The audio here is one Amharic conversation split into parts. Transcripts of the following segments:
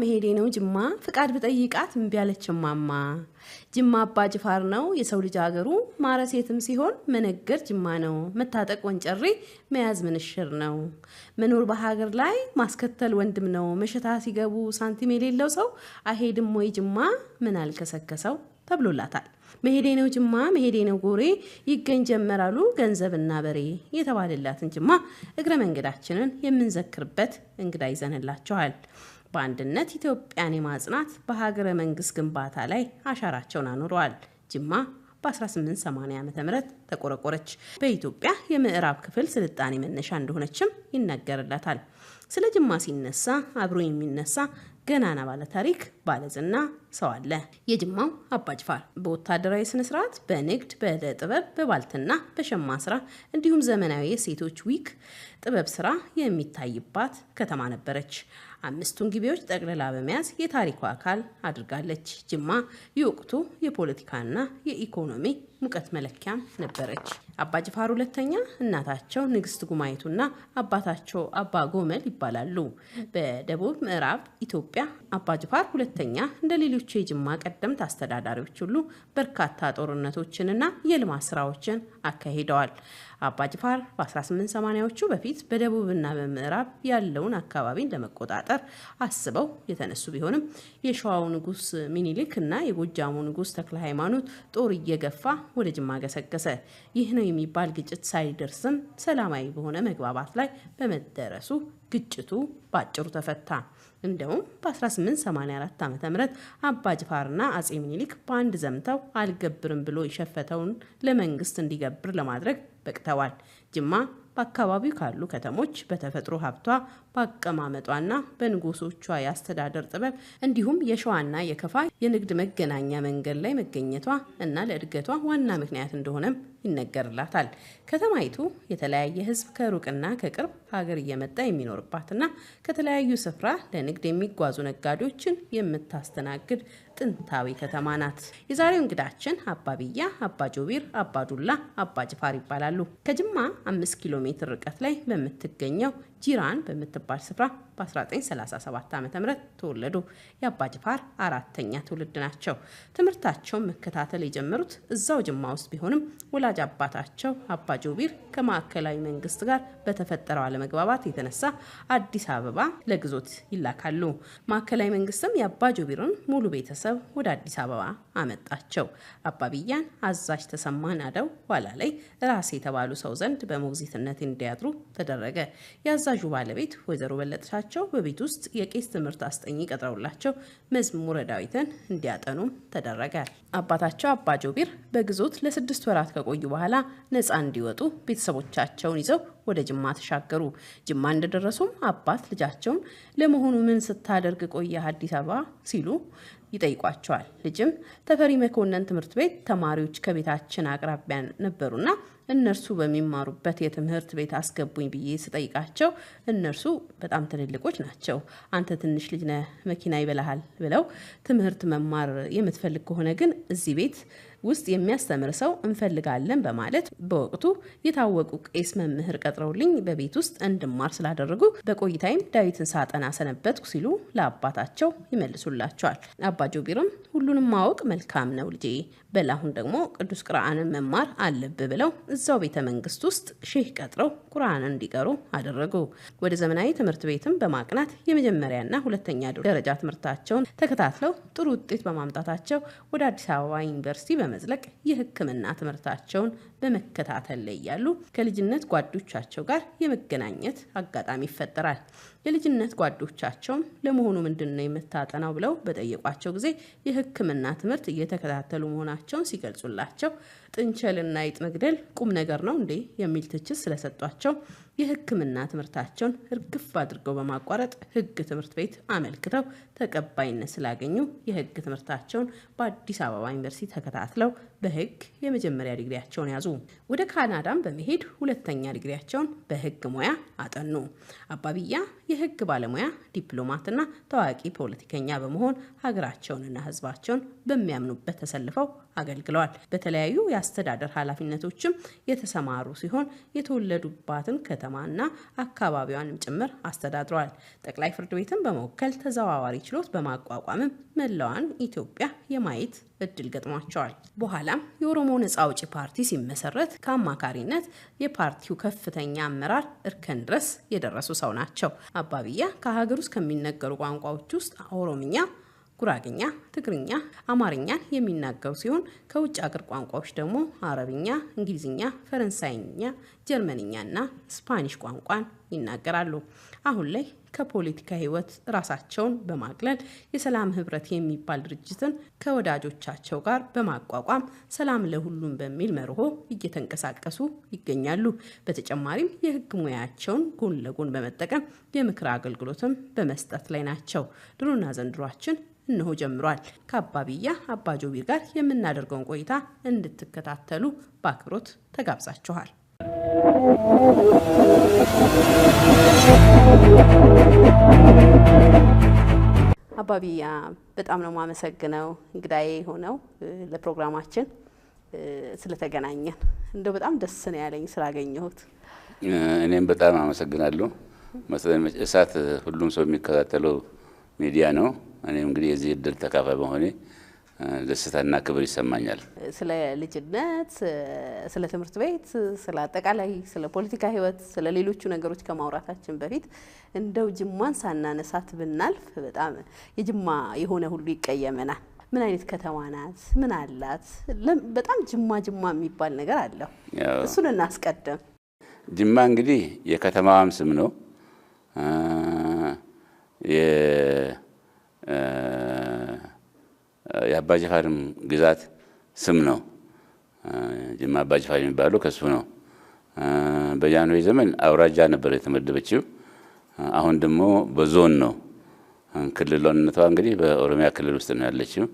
መሄዴ ነው ጅማ ፍቃድ በጠይቃት እምቢ አለች ማማ ጅማ አባ ጅፋር ነው የሰው ልጅ ሀገሩ ማረሴትም ሲሆን መነገር ጅማ ነው መታጠቅ ወንጨሪ መያዝ ምንሽር ነው መኖር በሀገር ላይ ማስከተል ወንድም ነው መሸታ ሲገቡ ሳንቲም የሌለው ሰው አይሄድም ወይ ጅማ ምን አልከሰከሰው ተብሎላታል መሄዴ ነው ጎሬ ይገኝ ጀመራሉ ገንዘብና በሬ የተባለላትን ጅማ እግረ መንገዳችንን የምንዘክርበት እንግዳ ይዘንላችኋል በአንድነት ኢትዮጵያን የማጽናት በሀገረ መንግስት ግንባታ ላይ አሻራቸውን አኑረዋል ጅማ በ1880 ዓመተ ምህረት ተቆረቆረች በኢትዮጵያ የምዕራብ ክፍል ስልጣኔ መነሻ እንደሆነችም ይነገርላታል ስለ ጅማ ሲነሳ አብሮ የሚነሳ ገናና ባለ ታሪክ ባለዝና ሰው አለ የጅማው አባ ጅፋር በወታደራዊ ስነ ስርዓት በንግድ በጥበብ በባልትና በሸማ ስራ እንዲሁም ዘመናዊ የሴቶች ዊክ ጥበብ ስራ የሚታይባት ከተማ ነበረች አምስቱን ግቢዎች ጠቅልላ በመያዝ የታሪኩ አካል አድርጋለች ጅማ የወቅቱ የፖለቲካና የኢኮኖሚ ሙቀት መለኪያም ነበረች አባ ጅፋር ሁለተኛ እናታቸው ንግስት ጉማይቱና አባታቸው አባ ጎመል ይባላሉ በደቡብ ምዕራብ ኢትዮጵያ አባ ጅፋር ሁለተኛ እንደ ሌሎች የጅማ ቀደምት አስተዳዳሪዎች ሁሉ በርካታ ጦርነቶችንና የልማት ስራዎችን አካሂደዋል አባ ጅፋር በ1880ዎቹ በፊት በደቡብና በምዕራብ ያለውን አካባቢን ለመቆጣጠር አስበው የተነሱ ቢሆንም የሸዋው ንጉስ ሚኒሊክና የጎጃሙ ንጉስ ተክለ ሃይማኖት ጦር እየገፋ ወደ ጅማ ገሰገሰ ይህ ነው የሚባል ግጭት ሳይደርስም ሰላማዊ በሆነ መግባባት ላይ በመደረሱ ግጭቱ ባጭሩ ተፈታ እንደውም በ1884 ዓ.ም አባ ጅፋርና አጼ ሚኒሊክ በአንድ ዘምተው አልገብርም ብሎ የሸፈተውን ለመንግስት እንዲገብር ለማድረግ በቅተዋል ጅማ በአካባቢው ካሉ ከተሞች በተፈጥሮ ሀብቷ በአቀማመጧና በንጉሶቿ ያስተዳደር ጥበብ እንዲሁም የሸዋና የከፋ የንግድ መገናኛ መንገድ ላይ መገኘቷ እና ለእድገቷ ዋና ምክንያት እንደሆነም ይነገርላታል ከተማይቱ የተለያየ ህዝብ ከሩቅና ከቅርብ ሀገር እየመጣ የሚኖርባትና ከተለያዩ ስፍራ ለንግድ የሚጓዙ ነጋዴዎችን የምታስተናግድ ጥንታዊ ከተማ ናት የዛሬው እንግዳችን አባቢያ አባ ጆቢር አባ ዱላ አባ ጅፋር ይባላሉ ከጅማ 5 ኪሎ ሜትር ርቀት ላይ በምትገኘው ጂራን በምትባል ስፍራ በ1937 ዓ.ም ተወለዱ የአባ ጅፋር አራተኛ ትውልድ ናቸው ትምህርታቸውን መከታተል የጀመሩት እዛው ጅማ ውስጥ ቢሆንም ወላጅ አባታቸው አባ ጆቢር ከማዕከላዊ መንግስት ጋር በተፈጠረው አለመግባባት የተነሳ አዲስ አበባ ለግዞት ይላካሉ ማዕከላዊ መንግስትም የአባ ጆቢርን ሙሉ ቤተሰብ ወደ አዲስ አበባ አመጣቸው አባቢያን አዛዥ ተሰማ ናደው ኋላ ላይ ራስ የተባሉ ሰው ዘንድ በሞግዚትነት እንዲያድሩ ተደረገ ያዛዡ ባለቤት ወይዘሮ በለጥሻቸው በቤት ውስጥ የቄስ ትምህርት አስጠኝ ቀጥረውላቸው መዝሙረ ዳዊትን እንዲያጠኑ ተደረገ አባታቸው አባ ጆቢር በግዞት ለ6 ወራት ከቆዩ በኋላ ነፃ እንዲወጡ ቤተሰቦቻቸውን ይዘው ወደ ጅማ ተሻገሩ ጅማ እንደደረሱም አባት ልጃቸውን ለመሆኑ ምን ስታደርግ ቆየ አዲስ አበባ ሲሉ ይጠይቋቸዋል ልጅም ተፈሪ መኮንን ትምህርት ቤት ተማሪዎች ከቤታችን አቅራቢያ ነበሩና እነርሱ በሚማሩበት የትምህርት ቤት አስገቡኝ ብዬ ስጠይቃቸው እነርሱ በጣም ትልልቆች ናቸው አንተ ትንሽ ልጅ ነህ መኪና ይበላሃል ብለው ትምህርት መማር የምትፈልግ ከሆነ ግን እዚህ ቤት ውስጥ የሚያስተምር ሰው እንፈልጋለን በማለት በወቅቱ የታወቁ ቄስ መምህር ቀጥረውልኝ በቤት ውስጥ እንድማር ስላደረጉ በቆይታይም ዳዊትን ሳጠና ሰነበትኩ ሲሉ ለአባታቸው ይመልሱላቸዋል አባ ጆቢርም ሁሉንም ማወቅ መልካም ነው ልጄ በላሁን ደግሞ ቅዱስ ቁርአንን መማር አለብህ ብለው እዛው ቤተ መንግስት ውስጥ ሼህ ቀጥረው ቁርአንን እንዲቀሩ አደረጉ ወደ ዘመናዊ ትምህርት ቤትም በማቅናት የመጀመሪያና ሁለተኛ ደረጃ ትምህርታቸውን ተከታትለው ጥሩ ውጤት በማምጣታቸው ወደ አዲስ አበባ ዩኒቨርሲቲ በመዝለቅ የሕክምና ትምህርታቸውን በመከታተል ላይ ያሉ ከልጅነት ጓዶቻቸው ጋር የመገናኘት አጋጣሚ ይፈጠራል። የልጅነት ጓዶቻቸውም ለመሆኑ ምንድነው የምታጠናው ብለው በጠየቋቸው ጊዜ የሕክምና ትምህርት እየተከታተሉ መሆናቸውን ሲገልጹላቸው ጥንቸልና አይጥ መግደል ቁም ነገር ነው እንዴ የሚል ትችት ስለሰጧቸው የሕክምና ትምህርታቸውን እርግፍ አድርገው በማቋረጥ ሕግ ትምህርት ቤት አመልክተው ተቀባይነት ስላገኙ የሕግ ትምህርታቸውን በአዲስ አበባ ዩኒቨርሲቲ ተከታትለው በሕግ የመጀመሪያ ዲግሪያቸውን ያዙ። ወደ ካናዳም በመሄድ ሁለተኛ ዲግሪያቸውን በሕግ ሙያ አጠኑ። አባቢያ የሕግ ባለሙያ ዲፕሎማትና ታዋቂ ፖለቲከኛ በመሆን ሀገራቸውንና ሕዝባቸውን በሚያምኑበት ተሰልፈው አገልግለዋል። በተለያዩ የአስተዳደር ኃላፊነቶችም የተሰማሩ ሲሆን የተወለዱባትን ከተማና አካባቢዋንም ጭምር አስተዳድረዋል። ጠቅላይ ፍርድ ቤትን በመወከል ተዘዋዋሪ ችሎት በማቋቋምም መላዋን ኢትዮጵያ የማየት እድል ገጥሟቸዋል። በኋላም የኦሮሞ ነጻ አውጪ ፓርቲ ሲመሰረት ከአማካሪነት የፓርቲው ከፍተኛ አመራር እርከን ድረስ የደረሱ ሰው ናቸው። አባቢያ ከሀገር ውስጥ ከሚነገሩ ቋንቋዎች ውስጥ ኦሮምኛ፣ ጉራግኛ፣ ትግርኛ፣ አማርኛን የሚናገሩ ሲሆን ከውጭ ሀገር ቋንቋዎች ደግሞ አረብኛ፣ እንግሊዝኛ፣ ፈረንሳይኛ፣ ጀርመንኛና ስፓኒሽ ቋንቋን ይናገራሉ። አሁን ላይ ከፖለቲካ ህይወት ራሳቸውን በማግለል የሰላም ህብረት የሚባል ድርጅትን ከወዳጆቻቸው ጋር በማቋቋም ሰላም ለሁሉም በሚል መርሆ እየተንቀሳቀሱ ይገኛሉ። በተጨማሪም የህግ ሙያቸውን ጎን ለጎን በመጠቀም የምክር አገልግሎትም በመስጠት ላይ ናቸው። ድሮና ዘንድሯችን እነሆ ጀምሯል። ከአባቢያ አባጆቢር ጋር የምናደርገውን ቆይታ እንድትከታተሉ በአክብሮት ተጋብዛችኋል። አባቢያ በጣም ነው ማመሰግነው እንግዳዬ ሆነው ለፕሮግራማችን ስለተገናኘን። እንደው በጣም ደስ ነው ያለኝ ስላገኘሁት። እኔም በጣም አመሰግናለሁ። መሰለኝ እሳት ሁሉም ሰው የሚከታተለው ሚዲያ ነው። እኔም እንግዲህ የዚህ እድል ተካፋይ በመሆኔ ደስታና ክብር ይሰማኛል። ስለ ልጅነት፣ ስለ ትምህርት ቤት፣ ስለ አጠቃላይ ስለ ፖለቲካ ህይወት፣ ስለ ሌሎቹ ነገሮች ከማውራታችን በፊት እንደው ጅማን ሳናነሳት ብናልፍ በጣም የጅማ የሆነ ሁሉ ይቀየመናል። ምን አይነት ከተማ ናት? ምን አላት? በጣም ጅማ የሚባል ነገር አለው። እሱን እናስቀድም። ጅማ እንግዲህ የከተማዋም ስም ነው። የአባጅፋርም ግዛት ስም ነው። ጅማ አባጅፋር የሚባለው ከሱ ነው። በጃንሆይ ዘመን አውራጃ ነበር የተመደበችው። አሁን ደግሞ በዞን ነው። ክልሏነቷ እንግዲህ በኦሮሚያ ክልል ውስጥ ነው ያለችው።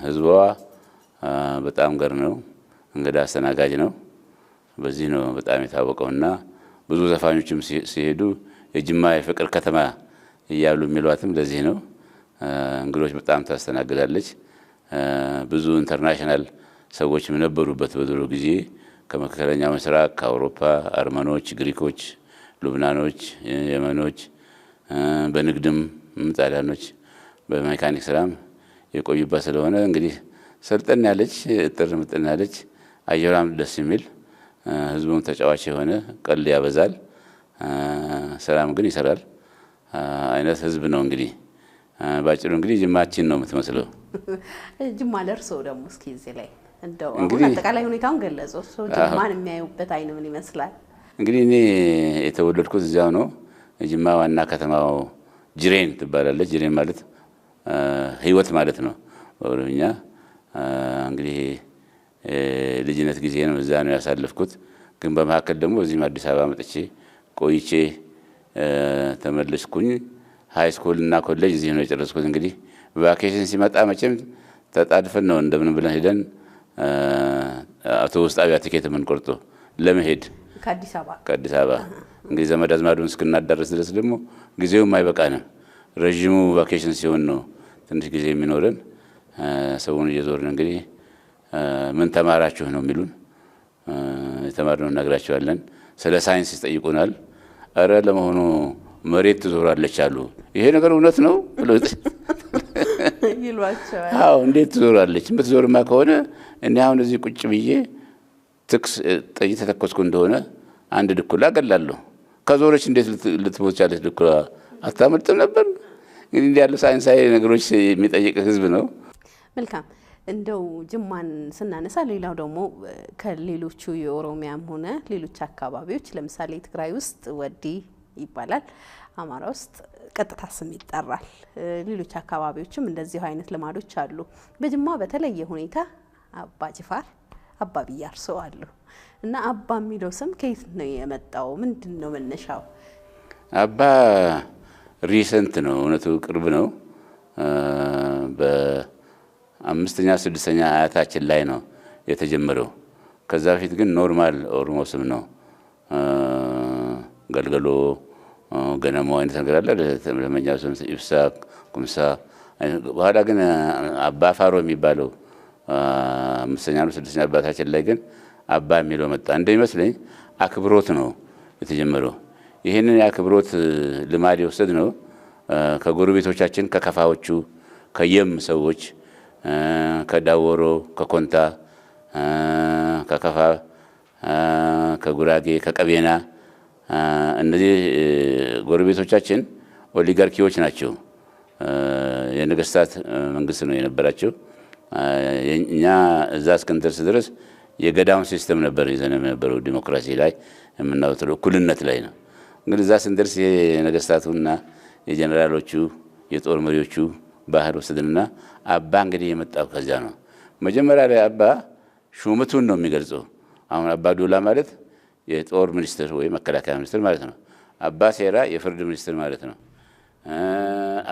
ህዝቧ በጣም ገር ነው፣ እንግዳ አስተናጋጅ ነው። በዚህ ነው በጣም የታወቀውና ብዙ ዘፋኞችም ሲሄዱ የጅማ የፍቅር ከተማ እያሉ የሚሏትም ለዚህ ነው። እንግዶች በጣም ታስተናግዳለች። ብዙ ኢንተርናሽናል ሰዎችም ነበሩበት በድሮ ጊዜ ከመካከለኛው ምስራቅ፣ ከአውሮፓ፣ አርመኖች፣ ግሪኮች፣ ሉብናኖች፣ የመኖች፣ በንግድም ጣሊያኖች፣ በሜካኒክ ስራም የቆዩባት ስለሆነ እንግዲህ ሰልጠን ያለች ጥር ምጥን ያለች አየሯም ደስ የሚል ህዝቡም ተጫዋች የሆነ ቀልድ ያበዛል፣ ሰላም ግን ይሰራል አይነት ህዝብ ነው። እንግዲህ ባጭሩ እንግዲህ ጅማችን ነው የምትመስለው። ጅማ ለርሶ ደግሞ እስኪ እዚህ ላይ እንደው አሁን አጠቃላይ ሁኔታውን ገለጹ። ጅማን የሚያዩበት አይን ምን ይመስላል? እንግዲህ እኔ የተወለድኩት እዚያው ነው። ጅማ ዋና ከተማው ጅሬን ትባላለች። ጅሬን ማለት ህይወት ማለት ነው በኦሮምኛ። እንግዲህ ልጅነት ጊዜ ነው እዛ ነው ያሳለፍኩት። ግን በመካከል ደግሞ እዚህም አዲስ አበባ መጥቼ ቆይቼ ተመለስኩኝ። ሃይ ስኩል እና ኮሌጅ እዚህ ነው የጨረስኩት። እንግዲህ ቫኬሽን ሲመጣ መቼም ተጣድፈን ነው እንደምን ብለን ሄደን አውቶቡስ ጣቢያ ቲኬት የምንቆርጦ ለመሄድ ከአዲስ አበባ እንግዲህ ዘመድ አዝማዱን እስክናዳረስ ድረስ ደግሞ ጊዜውም አይበቃንም። ረዥሙ ቫኬሽን ሲሆን ነው ትንሽ ጊዜ የሚኖረን። ሰውን እየዞርን እንግዲህ ምን ተማራችሁ ነው የሚሉን። የተማርነው እናግራቸዋለን። ስለ ሳይንስ ይጠይቁናል። አረ ለመሆኑ መሬት ትዞራለች አሉ። ይሄ ነገር እውነት ነው ብለው ይሏቸዋል። አዎ እንዴት ትዞራለች? የምትዞርማ ከሆነ እኔ አሁን እዚህ ቁጭ ብዬ ጥይት ተተኮስኩ እንደሆነ አንድ ድኩላ ገላለሁ። ከዞረች እንዴት ልትሞት ቻለች? ድኩላ አታመልጥም ነበር? እንግዲህ እንዲህ ያለ ሳይንሳዊ ነገሮች የሚጠይቅ ህዝብ ነው። መልካም። እንደው ጅማን ስናነሳ ሌላው ደግሞ ከሌሎቹ የኦሮሚያም ሆነ ሌሎች አካባቢዎች ለምሳሌ ትግራይ ውስጥ ወዲ ይባላል፣ አማራ ውስጥ ቀጥታ ስም ይጠራል። ሌሎች አካባቢዎችም እንደዚሁ አይነት ልማዶች አሉ። በጅማ በተለየ ሁኔታ አባ ጅፋር፣ አባ ቢያርሶ አሉ እና አባ የሚለው ስም ከየት ነው የመጣው? ምንድነው መነሻው? አባ ሪሰንት ነው፣ እውነቱ ቅርብ ነው። በአምስተኛ ስድስተኛ አያታችን ላይ ነው የተጀመረው። ከዛ በፊት ግን ኖርማል ኦሮሞ ስም ነው። ገልገሎ፣ ገነሞ አይነት ነገር አለ። ለመኛው ስም ኢብሳ፣ ኩምሳ። በኋላ ግን አባ ፋሮ የሚባለው አምስተኛ ነው ስድስተኛ አባታችን ላይ ግን አባ የሚለው መጣ። እንደሚመስለኝ አክብሮት ነው የተጀመረው። ይህንን የአክብሮት ልማድ የወሰድ ነው ከጎረቤቶቻችን ከከፋዎቹ፣ ከየም ሰዎች፣ ከዳወሮ፣ ከኮንታ፣ ከከፋ፣ ከጉራጌ፣ ከቀቤና እነዚህ ጎረቤቶቻችን ኦሊጋርኪዎች ናቸው። የነገስታት መንግስት ነው የነበራቸው። እኛ እዛ እስክንደርስ ድረስ የገዳውን ሲስተም ነበር ይዘን የነበረው፣ ዲሞክራሲ ላይ የምናወጣው እኩልነት ላይ ነው። እንግዲህ እዛ ስንደርስ የነገስታቱና የጀነራሎቹ የጦር መሪዎቹ ባህር ወሰድንና አባ እንግዲህ የመጣው ከዚያ ነው። መጀመሪያ ላይ አባ ሹመቱን ነው የሚገልጸው። አሁን አባ ዱላ ማለት የጦር ሚኒስትር ወይ መከላከያ ሚኒስትር ማለት ነው። አባ ሴራ የፍርድ ሚኒስትር ማለት ነው።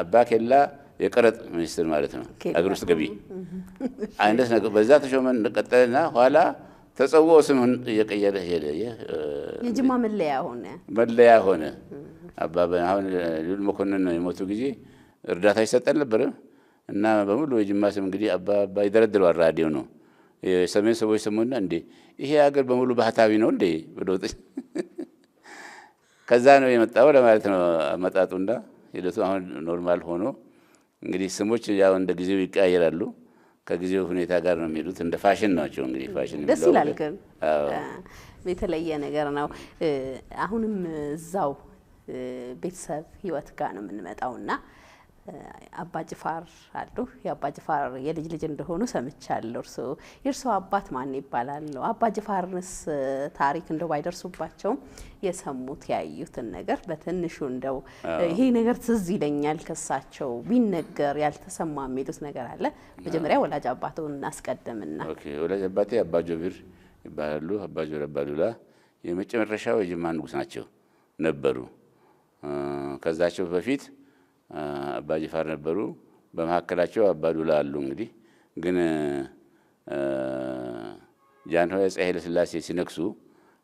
አባ ኬላ የቀረጥ ሚኒስትር ማለት ነው። አገር ውስጥ ገቢ አይነት ነገር በዛ ተሾመን ቀጠልና ኋላ ተጸውዖ ስሙን እየቀየረ ሄደ። የጅማ መለያ ሆነ። አባ አሁን ሉል መኮንን የሞቱ ጊዜ እርዳታ ይሰጠን ነበር እና በሙሉ የጅማ ስም እንግዲህ አባ ይደረድረዋል። ራዲዮ ነው የሰሜን ሰዎች ሰሙና እንዴ ይሄ ሀገር በሙሉ ባህታዊ ነው እንዴ ብሎ ከዛ ነው የመጣው ለማለት ነው አመጣጡና ሂደቱ። አሁን ኖርማል ሆኖ እንግዲህ ስሞች ያው እንደ ጊዜው ይቀያየራሉ። ከጊዜው ሁኔታ ጋር ነው የሚሉት። እንደ ፋሽን ናቸው እንግዲህ ፋሽን ደስ ይላል። ግን የተለየ ነገር ነው። አሁንም እዛው ቤተሰብ ህይወት ጋር ነው የምንመጣውና አባ ጅፋር አሉ። የአባ ጅፋር የልጅ ልጅ እንደሆኑ ሰምቻለሁ። የእርሶ አባት ማን ይባላል? አባ ጅፋርንስ ታሪክ እንደው ባይደርሱባቸውም የሰሙት ያዩትን ነገር በትንሹ እንደው ይሄ ነገር ትዝ ይለኛል ከሳቸው ቢነገር ያልተሰማ የሚሉት ነገር አለ? መጀመሪያ ወላጅ አባቱን እናስቀድምና። ኦኬ፣ ወላጅ አባቴ አባ ጆቢር ይባላሉ። አባ ጆቢር አባ ዱላ የመጨረሻው የጅማ ንጉስ ናቸው ነበሩ። ከዛቸው በፊት አባ ጅፋር ነበሩ። በመካከላቸው አባ ዱላ አሉ። እንግዲህ ግን ጃንሆይ አፄ ኃይለ ሥላሴ ሲነግሱ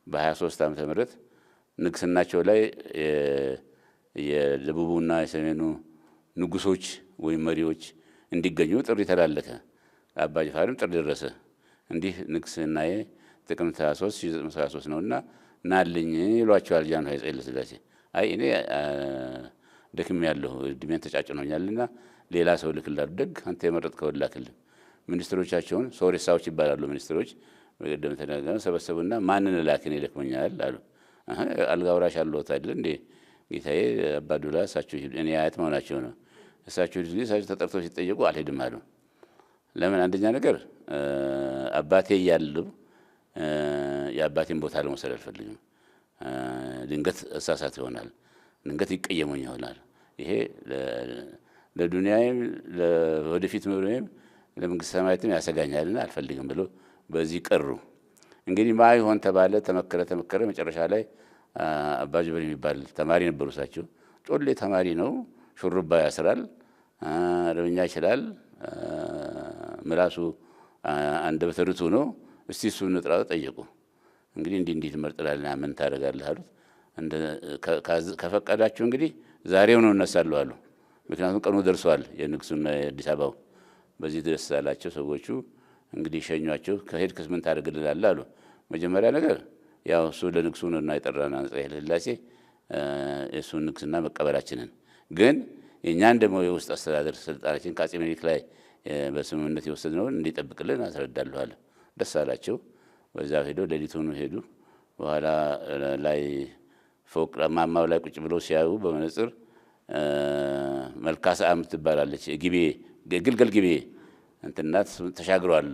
በ23 ዓመተ ምህረት ንግስናቸው ላይ የደቡቡና የሰሜኑ ንጉሶች ወይም መሪዎች እንዲገኙ ጥሪ ተላለከ። አባ ጅፋርም ጥሪ ደረሰ። እንዲህ ንግስናዬ ጥቅምት 23 1923 ነውና ናልኝ ይሏቸዋል ጃንሆይ አፄ ኃይለ ሥላሴ። አይ እኔ ደክም ያለው እድሜን ተጫጭኖኛልና ሌላ ሰው ልክላሉ። ደግ አንተ የመረጥከው ላክልን። ሚኒስትሮቻቸውን ሶሬሳዎች ይባላሉ ሚኒስትሮች በቀደም ተናገሩ። ሰበሰቡና ማንን ላክን ይልክመኛል አሉ። አልጋ ወራሽ አለዎት አይደል እንዴ? ጌታዬ አባ ዱላ እሳቸው እኔ አያት መሆናቸው ነው። እሳቸው ልጅ እሳቸው ተጠርተው ሲጠየቁ አልሄድም አሉ። ለምን? አንደኛ ነገር አባቴ እያሉ የአባቴን ቦታ ለመውሰድ አልፈልግም። ድንገት እሳሳት ይሆናል፣ ድንገት ይቀየሙኝ ይሆናል። ይሄ ለዱንያዬም ለወደፊት ኑሮዬም ለመንግስተ ሰማያትም ያሰጋኛልና አልፈልግም ብሎ በዚህ ቀሩ። እንግዲህ ማይሆን ተባለ፣ ተመከረ። መጨረሻ ላይ አባ ጅብር የሚባል ተማሪ ነበሩ። እሳቸው ጮሌ ተማሪ ነው፣ ሹሩባ ያስራል፣ አረብኛ ይችላል፣ ምላሱ አንደበተ ርቱዕ ነው። እስቲ እሱን እንጥራው ጠየቁ። እንግዲህ እንዲህ ትመርጥላለህ ምን ታደርጋለህ አሉት። ከፈቀዳችሁ እንግዲህ ዛሬው ነው እነሳለሁ አሉ። ምክንያቱም ቀኑ ደርሷል የንግሱና የአዲስ አበባው። በዚህ ድረስ ያላቸው ሰዎቹ እንግዲህ ሸኟቸው። ከሄድክስ ምን ታደርግልናለህ አሉ። መጀመሪያ ነገር ያው እሱ ለንግሱ ነውና የጠራን አፄ ኃይለ ሥላሴ የእሱን ንግስና መቀበላችንን፣ ግን የእኛን ደግሞ የውስጥ አስተዳደር ስልጣናችን ከአፄ ምኒልክ ላይ በስምምነት የወሰድነውን እንዲጠብቅልን አስረዳለሁ አለ። ደስ አላቸው። በዛ ሄዶ ሌሊቱን ሄዱ። በኋላ ላይ ፎቅ ማማው ላይ ቁጭ ብለው ሲያዩ በመነጽር መልካሳ የምትባላለች ግቤ ግልገል ግቤ እንትናት ተሻግሯል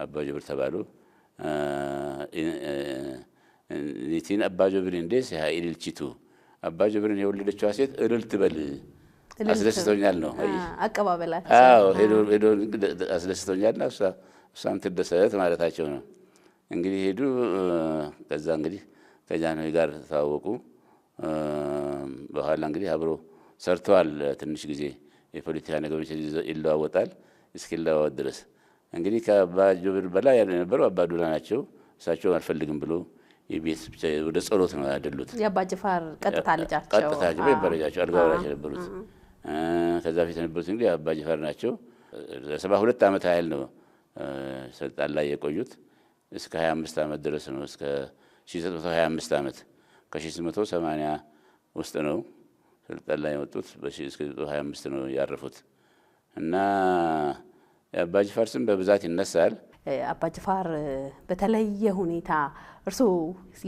አባ ጅብር ተባሉ። ኒቲን አባ ጅብር እንዴስ ኢልልቺቱ አባ ጅብርን የወለደችዋ ሴት እልል ትበል አስደስቶኛል ነው አቀባበላቸው። አዎ ሄዶ አስደስቶኛልና እሷም ትደሰት ማለታቸው ነው። እንግዲህ ሄዱ። ከዛ እንግዲህ ከጃንሆይ ጋር ተዋወቁ። በኋላ እንግዲህ አብሮ ሰርተዋል ትንሽ ጊዜ። የፖለቲካ ነገሮች ይለዋወጣል እስኪለዋወጥ ድረስ እንግዲህ ከአባ ጅብር በላይ የነበረው አባ ዱላ ናቸው። እሳቸው አልፈልግም ብሎ የቤት ብቻ ወደ ጸሎት ነው ያደሉት። የአባ ጅፋር ቀጥታ ልጃቸው ቀጥታ ልጃቸው አልጋ ወራሽ የነበሩት። ከዛ ፊት የነበሩት እንግዲህ አባ ጅፋር ናቸው። 72 ዓመት ያህል ነው ስልጣን ላይ የቆዩት። እስከ 25 ዓመት ድረስ ነው። እስከ 1925 ዓመት ከ1880 ውስጥ ነው ስልጣን ላይ የወጡት። በ1925 ነው ያረፉት እና የአባ ጅፋር ስም በብዛት ይነሳል። አባ ጅፋር በተለየ ሁኔታ እርስዎ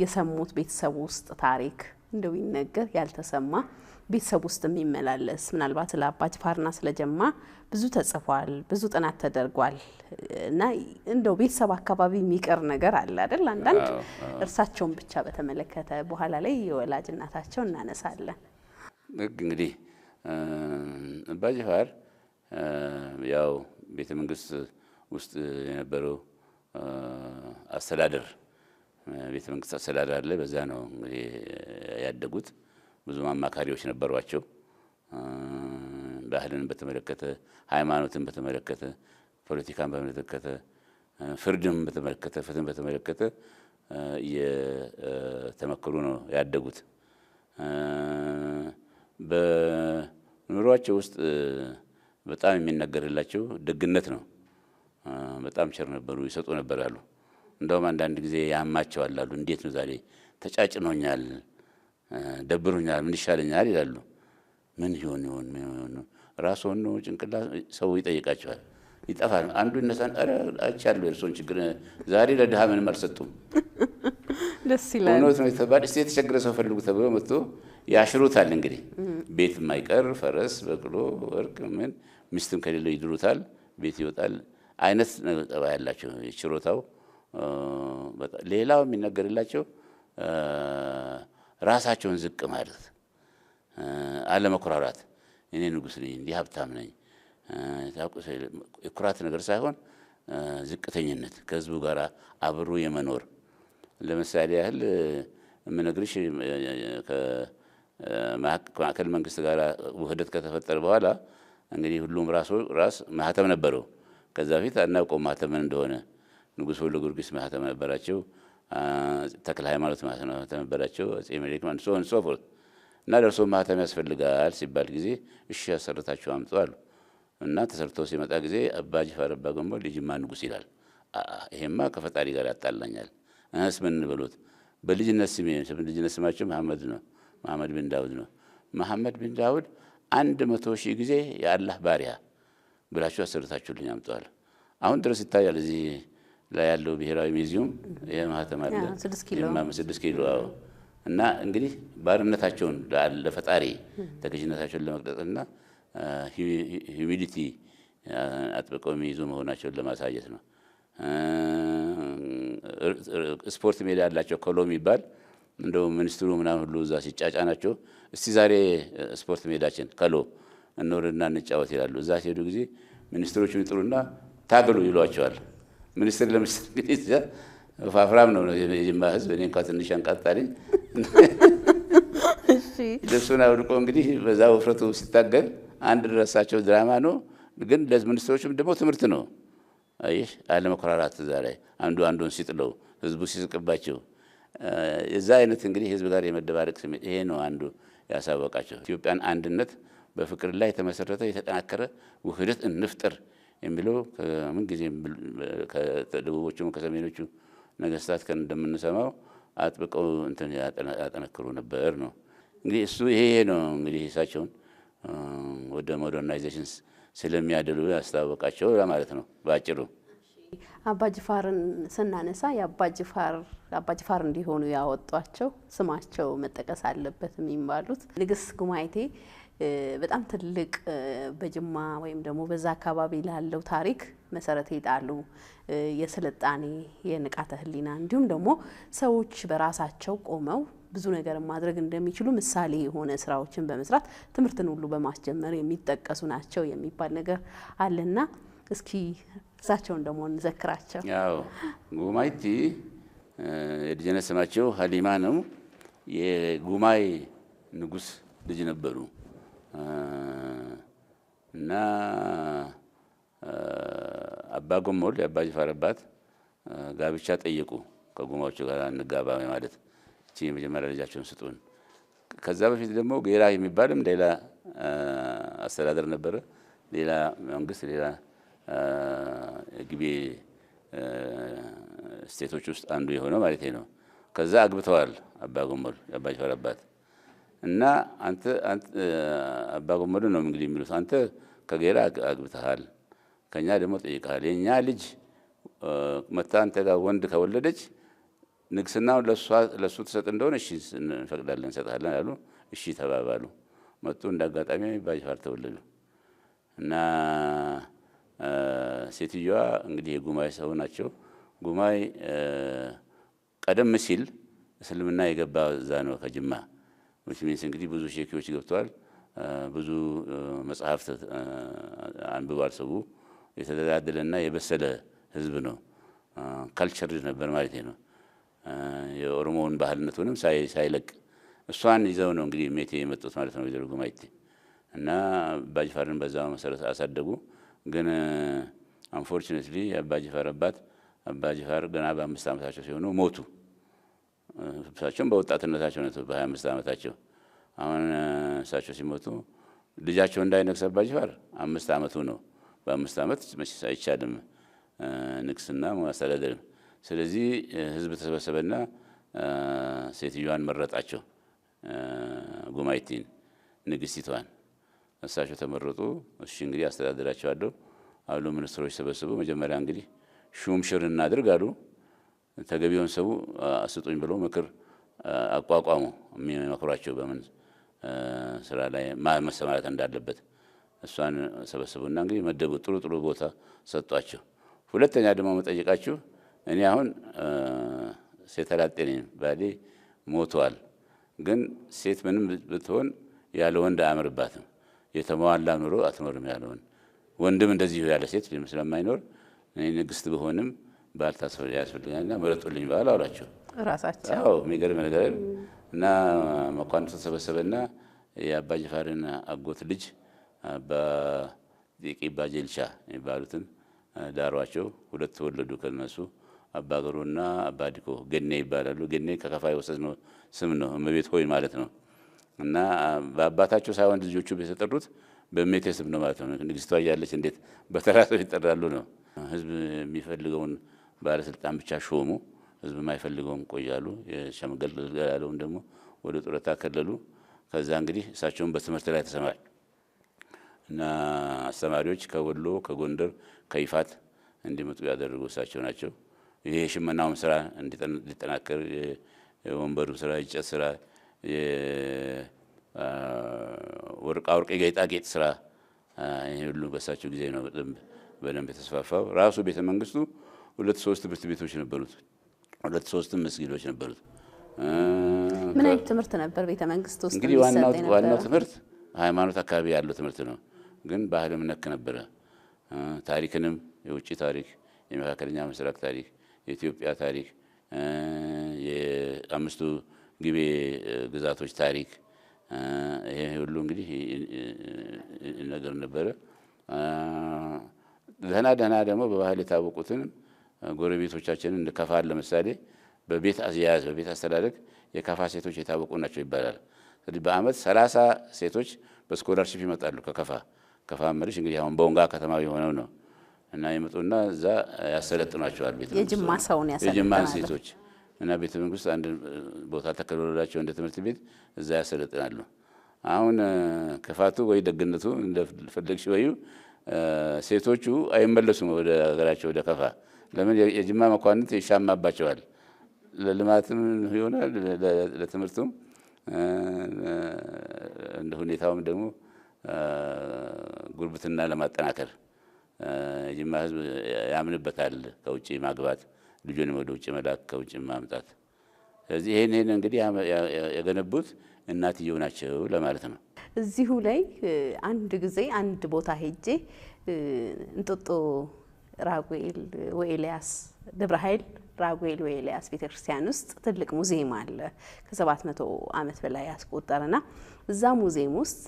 የሰሙት ቤተሰብ ውስጥ ታሪክ እንደው ይነገር ያልተሰማ ቤተሰብ ውስጥ የሚመላለስ ምናልባት ለአባ ጅፋርና ስለጀማ ብዙ ተጽፏል፣ ብዙ ጥናት ተደርጓል እና እንደው ቤተሰብ አካባቢ የሚቀር ነገር አለ አይደል? አንዳንድ እርሳቸውን ብቻ በተመለከተ በኋላ ላይ የወላጅ እናታቸው እናነሳለን። እንግዲህ አባ ጅፋር ያው ቤተ መንግስት ውስጥ የነበረው አስተዳደር ቤተ መንግስት አስተዳደር አለ። በዛ ነው እንግዲህ ያደጉት። ብዙ አማካሪዎች ነበሯቸው። ባህልን በተመለከተ፣ ሃይማኖትን በተመለከተ፣ ፖለቲካን በተመለከተ፣ ፍርድን በተመለከተ፣ ፍትህን በተመለከተ የተመከሩ ነው ያደጉት። በኑሯቸው ውስጥ በጣም የሚነገርላቸው ደግነት ነው። በጣም ቸር ነበሩ፣ ይሰጡ ነበር አሉ። እንደውም አንዳንድ ጊዜ ያማቸዋል አሉ። እንዴት ነው ዛሬ ተጫጭኖኛል፣ ደብሮኛል፣ ምን ይሻለኛል ይላሉ። ምን ይሆን ራስዎን ነው ጭንቅላት ሰው ይጠይቃቸዋል። ይጠፋል። አንዱ ይነሳን አረ አይቻለሁ የእርሶን ችግር ዛሬ ለድሃ ምንም አልሰጡም። ደስ ይላል። እውነት ነው የተባለ እስቲ የተቸገረ ሰው ፈልጉ ተብሎ መጥቶ ያሽሩታል። እንግዲህ ቤት የማይቀር ፈረስ፣ በቅሎ፣ ወርቅ ምን ሚስትም ከሌለው ይድሩታል። ቤት ይወጣል። አይነት ጠባይ ያላቸው ችሮታው። ሌላው የሚነገርላቸው ራሳቸውን ዝቅ ማለት፣ አለመኩራራት። እኔ ንጉስ ነኝ፣ እንዲህ ሀብታም ነኝ፣ የኩራት ነገር ሳይሆን ዝቅተኝነት፣ ከህዝቡ ጋር አብሮ የመኖር። ለምሳሌ ያህል የምነግርሽ ከማዕከል መንግስት ጋር ውህደት ከተፈጠረ በኋላ እንግዲህ ሁሉም ራስ ማህተም ነበረው። ከዛ በፊት አናውቀው ማህተም ምን እንደሆነ። ንጉሥ ወልደ ጊዮርጊስ ማህተም ነበራቸው፣ ተክለ ሃይማኖት ማህተም ነበራቸው፣ አፄ ምኒልክ ሶን ሶፎርት እና ለእርሶ ማህተም ያስፈልጋል ሲባል ጊዜ እሺ ያሰርታችሁ አምጡ አሉ እና ተሰርቶ ሲመጣ ጊዜ አባ ጅፋር አባ ገንቦል የጅማ ንጉስ ይላል። ይሄማ ከፈጣሪ ጋር ያጣላኛል። እህስ ምን ብሎት በልጅነት ስማቸው መሐመድ ነው፣ መሐመድ ቢን ዳውድ ነው። መሐመድ ቢን ዳውድ 100,000 ጊዜ የአላህ ባሪያ ብላችሁ አሰርታችሁልኝ አምጧል። አሁን ድረስ ይታያል። እዚህ ላይ ያለው ብሔራዊ ሙዚየም የማህተም አለ 6 ኪሎ እና እንግዲህ ባርነታቸውን ለፈጣሪ ተገዥነታቸውን ለመቅጠጥና ሂዩሚሊቲ አጥብቀው የሚይዙ መሆናቸውን ለማሳየት ነው። ስፖርት ሜዳ ያላቸው ኮሎ የሚባል እንደው ሚኒስትሩ ምናምን ሁሉ እዛ ሲጫጫ ናቸው። እስቲ ዛሬ ስፖርት ሜዳችን ከሎ እንወርድና እንጫወት ይላሉ። እዛ ሲሄዱ ጊዜ ሚኒስትሮቹን ይጥሩና ታገሉ ይሏቸዋል። ሚኒስትር ለምሳሌ እንግዲህ ፋፍራም ነው የጅማ ህዝብ። እኔ እንኳን ትንሽ አንቃጣልኝ። ልብሱን አውልቆ እንግዲህ በዛ ውፍረቱ ሲታገል አንድ ድረሳቸው ድራማ ነው፣ ግን ለሚኒስትሮቹም ደግሞ ትምህርት ነው። አይሽ አለመኮራራት እዛ ላይ አንዱ አንዱን ሲጥለው ህዝቡ ሲስቅባቸው የዛ አይነት እንግዲህ ህዝብ ጋር የመደባረቅ ስሜት ይሄ ነው አንዱ ያሳወቃቸው። ኢትዮጵያን አንድነት በፍቅር ላይ የተመሰረተ የተጠናከረ ውህደት እንፍጠር የሚለው ምን ጊዜ ከደቡቦቹም ከሰሜኖቹ ነገስታት እንደምንሰማው አጥብቀው እንትን ያጠነክሩ ነበር ነው። እንግዲህ እሱ ይሄ ነው እንግዲህ እሳቸውን ወደ ሞደርናይዜሽን ስለሚያደሉ ያስታወቃቸው ለማለት ነው ባጭሩ። አባ ጅፋርን ስናነሳ የአባ ጅፋር እንዲሆኑ ያወጧቸው ስማቸው መጠቀስ አለበት የሚባሉት ንግስት ጉማይቴ በጣም ትልቅ በጅማ ወይም ደግሞ በዛ አካባቢ ላለው ታሪክ መሰረት ይጣሉ የስልጣኔ የንቃተ ህሊና እንዲሁም ደግሞ ሰዎች በራሳቸው ቆመው ብዙ ነገር ማድረግ እንደሚችሉ ምሳሌ የሆነ ስራዎችን በመስራት ትምህርትን ሁሉ በማስጀመር የሚጠቀሱ ናቸው የሚባል ነገር አለና እስኪ እሳቸውን ደግሞ እንዘክራቸው። ያው ጉማይቲ የልጅነት ስማቸው ሀሊማ ነው። የጉማይ ንጉስ ልጅ ነበሩ እና አባ ጎሞል የአባ ጅፋር አባት ጋብቻ ጠየቁ። ከጉማዎቹ ጋር እንጋባ ማለት እቺ የመጀመሪያ ልጃቸውን ስጡን። ከዛ በፊት ደግሞ ጌራ የሚባልም ሌላ አስተዳደር ነበረ። ሌላ መንግስት ሌላ ግቤ ስቴቶች ውስጥ አንዱ የሆነው ማለት ነው። ከዛ አግብተዋል አባ ጎሞል የአባ ጅፋር አባት እና አንተ አባ ጎሞል ነው እንግዲህ የሚሉት አንተ ከጌራ አግብተሃል፣ ከኛ ደግሞ ጠይቀሃል። የኛ ልጅ መታ አንተ ጋር ወንድ ከወለደች ንግስናው ለሱ ተሰጥ እንደሆነ እሺ እንፈቅዳለን እንሰጣለን አሉ። እሺ ተባባሉ። መጡ። እንዳጋጣሚ አባ ጅፋር ተወለዱ እና ሴትዮዋ እንግዲህ የጉማይ ሰው ናቸው። ጉማይ ቀደም ሲል እስልምና የገባ እዛ ነው ከጅማ ሙስሊምስ እንግዲህ ብዙ ሼኪዎች ገብተዋል። ብዙ መጽሐፍት አንብቧል። ሰው የተደላደለና የበሰለ ህዝብ ነው። ካልቸር ነበር ማለት ነው። የኦሮሞውን ባህልነቱንም ሳይለቅ እሷን ይዘው ነው እንግዲህ ሜቴ የመጡት ማለት ነው። ወይዘሮ ጉማይቲ እና አባ ጅፋርን በዛው መሰረት አሳደጉ። ግን አንፎርቹኔትሊ አባ ጅፋር አባት አባ ጅፋር ገና በ5 ዓመታቸው ሲሆኑ ሞቱ። እሳቸውም በወጣትነታቸው ነው በ25 ዓመታቸው። አሁን እሳቸው ሲሞቱ ልጃቸው እንዳይነግስ አባ ጅፋር 5 ዓመቱ ነው። በ5 ዓመት መቼስ አይቻልም ንግስና ማስተዳደር። ስለዚህ ህዝብ ተሰበሰበና ሴትዮዋን መረጣቸው ጉማይቲን ንግስቲቷን። እሳቸው ተመረጡ። እሺ እንግዲህ አስተዳደራቸዋለሁ አሉ። ሚኒስትሮች ሰበሰቡ። መጀመሪያ እንግዲህ ሹምሽር እናድርግ አሉ። ተገቢውን ሰው አስጡኝ ብለው ምክር አቋቋሙ። የሚመክሯቸው በምን ስራ ላይ መሰማራት እንዳለበት እሷን ሰበሰቡና እንግዲህ መደቡ። ጥሩ ጥሩ ቦታ ሰጧቸው። ሁለተኛ ደግሞ መጠየቃችሁ እኔ አሁን ሴት አላጤ ነኝ፣ ባሌ ሞቷል። ግን ሴት ምንም ብትሆን ያለ ወንድ አያምርባትም፣ የተሟላ ኑሮ አትኖርም ያለ ወንድ። ወንድም እንደዚህ ያለ ሴት ስለማይኖር እኔ ንግስት ብሆንም ባል ያስፈልጋልና ምረጡልኝ ባል አሏቸው ራሳቸው። አዎ የሚገርም ነገር እና መኳንንቱ ተሰበሰበና የአባ ጅፋርን አጎት ልጅ አባ ዲቂባ ጀልቻ የሚባሉትን ዳሯቸው። ሁለት ተወለዱ ከነሱ አባ ገሮና አባ ዲኮ ገኔ ይባላሉ። ገኔ ከከፋ የወሰድነው ስም ነው፣ እመቤት ሆይ ማለት ነው። እና በአባታቸው ሳይሆን ልጆቹ የተጠሩት በእመቤቴ ስም ነው ማለት ነው። ንግስቷ እያለች እንዴት በተራቸው ይጠራሉ ነው። ህዝብ የሚፈልገውን ባለስልጣን ብቻ ሾሙ፣ ህዝብ የማይፈልገውን ቆያሉ። የሸምገል ያለውን ደግሞ ወደ ጡረታ ከለሉ። ከዛ እንግዲህ እሳቸውን በትምህርት ላይ ተሰማሩ እና አስተማሪዎች ከወሎ ከጎንደር ከይፋት እንዲመጡ ያደረጉ እሳቸው ናቸው። ይሄ የሽመናውም ስራ እንዲጠናከር፣ የወንበሩ ስራ፣ የእንጨት ስራ፣ የወርቃ ወርቅ የጌጣጌጥ ስራ ይሄ ሁሉ በእሳቸው ጊዜ ነው በደንብ የተስፋፋው። ራሱ ቤተ መንግስቱ 2-3 ትምህርት ቤቶች ነበሩት፣ 2-3 መስጊዶች ነበሩት። ምን አይነት ትምህርት ነበር ቤተ መንግስቱ ውስጥ? እንግዲህ ዋናው ትምህርት ሃይማኖት አካባቢ ያለው ትምህርት ነው፣ ግን ባህልም ነክ ነበረ። ታሪክንም የውጭ ታሪክ፣ የመካከለኛ ምስራቅ ታሪክ፣ የኢትዮጵያ ታሪክ፣ የአምስቱ ግቤ ግዛቶች ታሪክ፣ ይሄ ሁሉ እንግዲህ ነገር ነበረ። ደህና ደግሞ በባህል የታወቁትን ጎረቤቶቻችንን እንደከፋ ለምሳሌ በቤት አያያዝ በቤት አስተዳደግ የከፋ ሴቶች የታወቁ ናቸው ይባላል። ስለዚህ በአመት 30 ሴቶች በስኮላርሺፕ ይመጣሉ ከከፋ። ከፋ መልሽ እንግዲህ አሁን በወንጋ ከተማ የሆነው ነው እና ይመጡና እዛ ያሰለጥኗቸዋል። ቤት የጅማ ሰውን ያሰለጥናሉ። የጅማን ሴቶች እና ቤተ መንግስት አንድ ቦታ ተከለሎላቸው እንደ ትምህርት ቤት እዛ ያሰለጥናሉ። አሁን ክፋቱ ወይ ደግነቱ እንደፈለግሽ ወይ ሴቶቹ አይመለሱም ወደ ሀገራቸው ወደ ከፋ። ለምን? የጅማ መኳንንት ይሻማባቸዋል። ለልማትም ይሆናል ለትምህርቱም እንደ ሁኔታውም ደግሞ ጉርብትና ለማጠናከር የጅማ ህዝብ ያምንበታል። ከውጭ ማግባት፣ ልጁን ወደ ውጭ መላክ፣ ከውጭ ማምጣት። ስለዚህ ይሄን እንግዲህ የገነቡት እናትየው ናቸው ለማለት ነው። እዚሁ ላይ አንድ ጊዜ አንድ ቦታ ሄጄ እንጦጦ ራጉኤል ወኤልያስ ደብረ ኃይል ራጉኤል ወኤልያስ ቤተክርስቲያን ውስጥ ትልቅ ሙዚየም አለ ከ700 ዓመት በላይ ያስቆጠረና እዛ ሙዚየም ውስጥ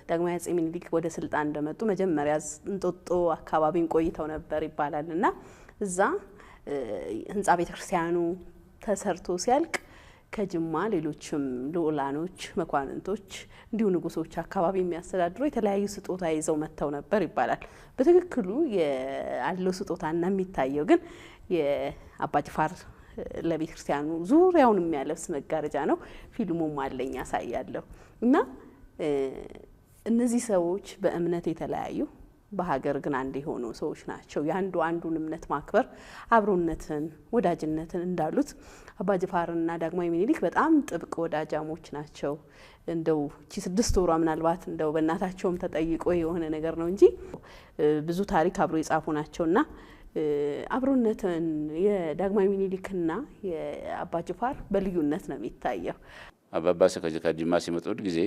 ዳግማዊ አፄ ምኒልክ ወደ ስልጣን እንደመጡ መጀመሪያ እንጦጦ አካባቢን ቆይተው ነበር ይባላልና እዛ ህንጻ ቤተክርስቲያኑ ተሰርቶ ሲያልቅ ከጅማ ሌሎችም ልዑላኖች መኳንንቶች እንዲሁ ንጉሶች አካባቢ የሚያስተዳድሩ የተለያዩ ስጦታ ይዘው መተው ነበር ይባላል። በትክክሉ ያለው ስጦታና የሚታየው ግን የአባ ጅፋር ለቤተ ክርስቲያኑ ዙሪያውን የሚያለብስ መጋረጃ ነው። ፊልሙም አለኝ ያሳያለሁ። እና እነዚህ ሰዎች በእምነት የተለያዩ በሀገር ግን አንድ የሆኑ ሰዎች ናቸው። ያንዱ አንዱን እምነት ማክበር አብሮነትን ወዳጅነትን እንዳሉት አባ ጅፋርና ዳግማዊ ምኒልክ በጣም ጥብቅ ወዳጃሞች ናቸው። እንደው እቺ 6 ወሯ ምናልባት እንደው በእናታቸውም ተጠይቆ የሆነ ነገር ነው እንጂ ብዙ ታሪክ አብሮ የጻፉ ናቸውና አብሮነትን የዳግማዊ ምኒልክና የአባ ጅፋር በልዩነት ነው የሚታየው። አባባስ ከጅማ ሲመጡ ጊዜ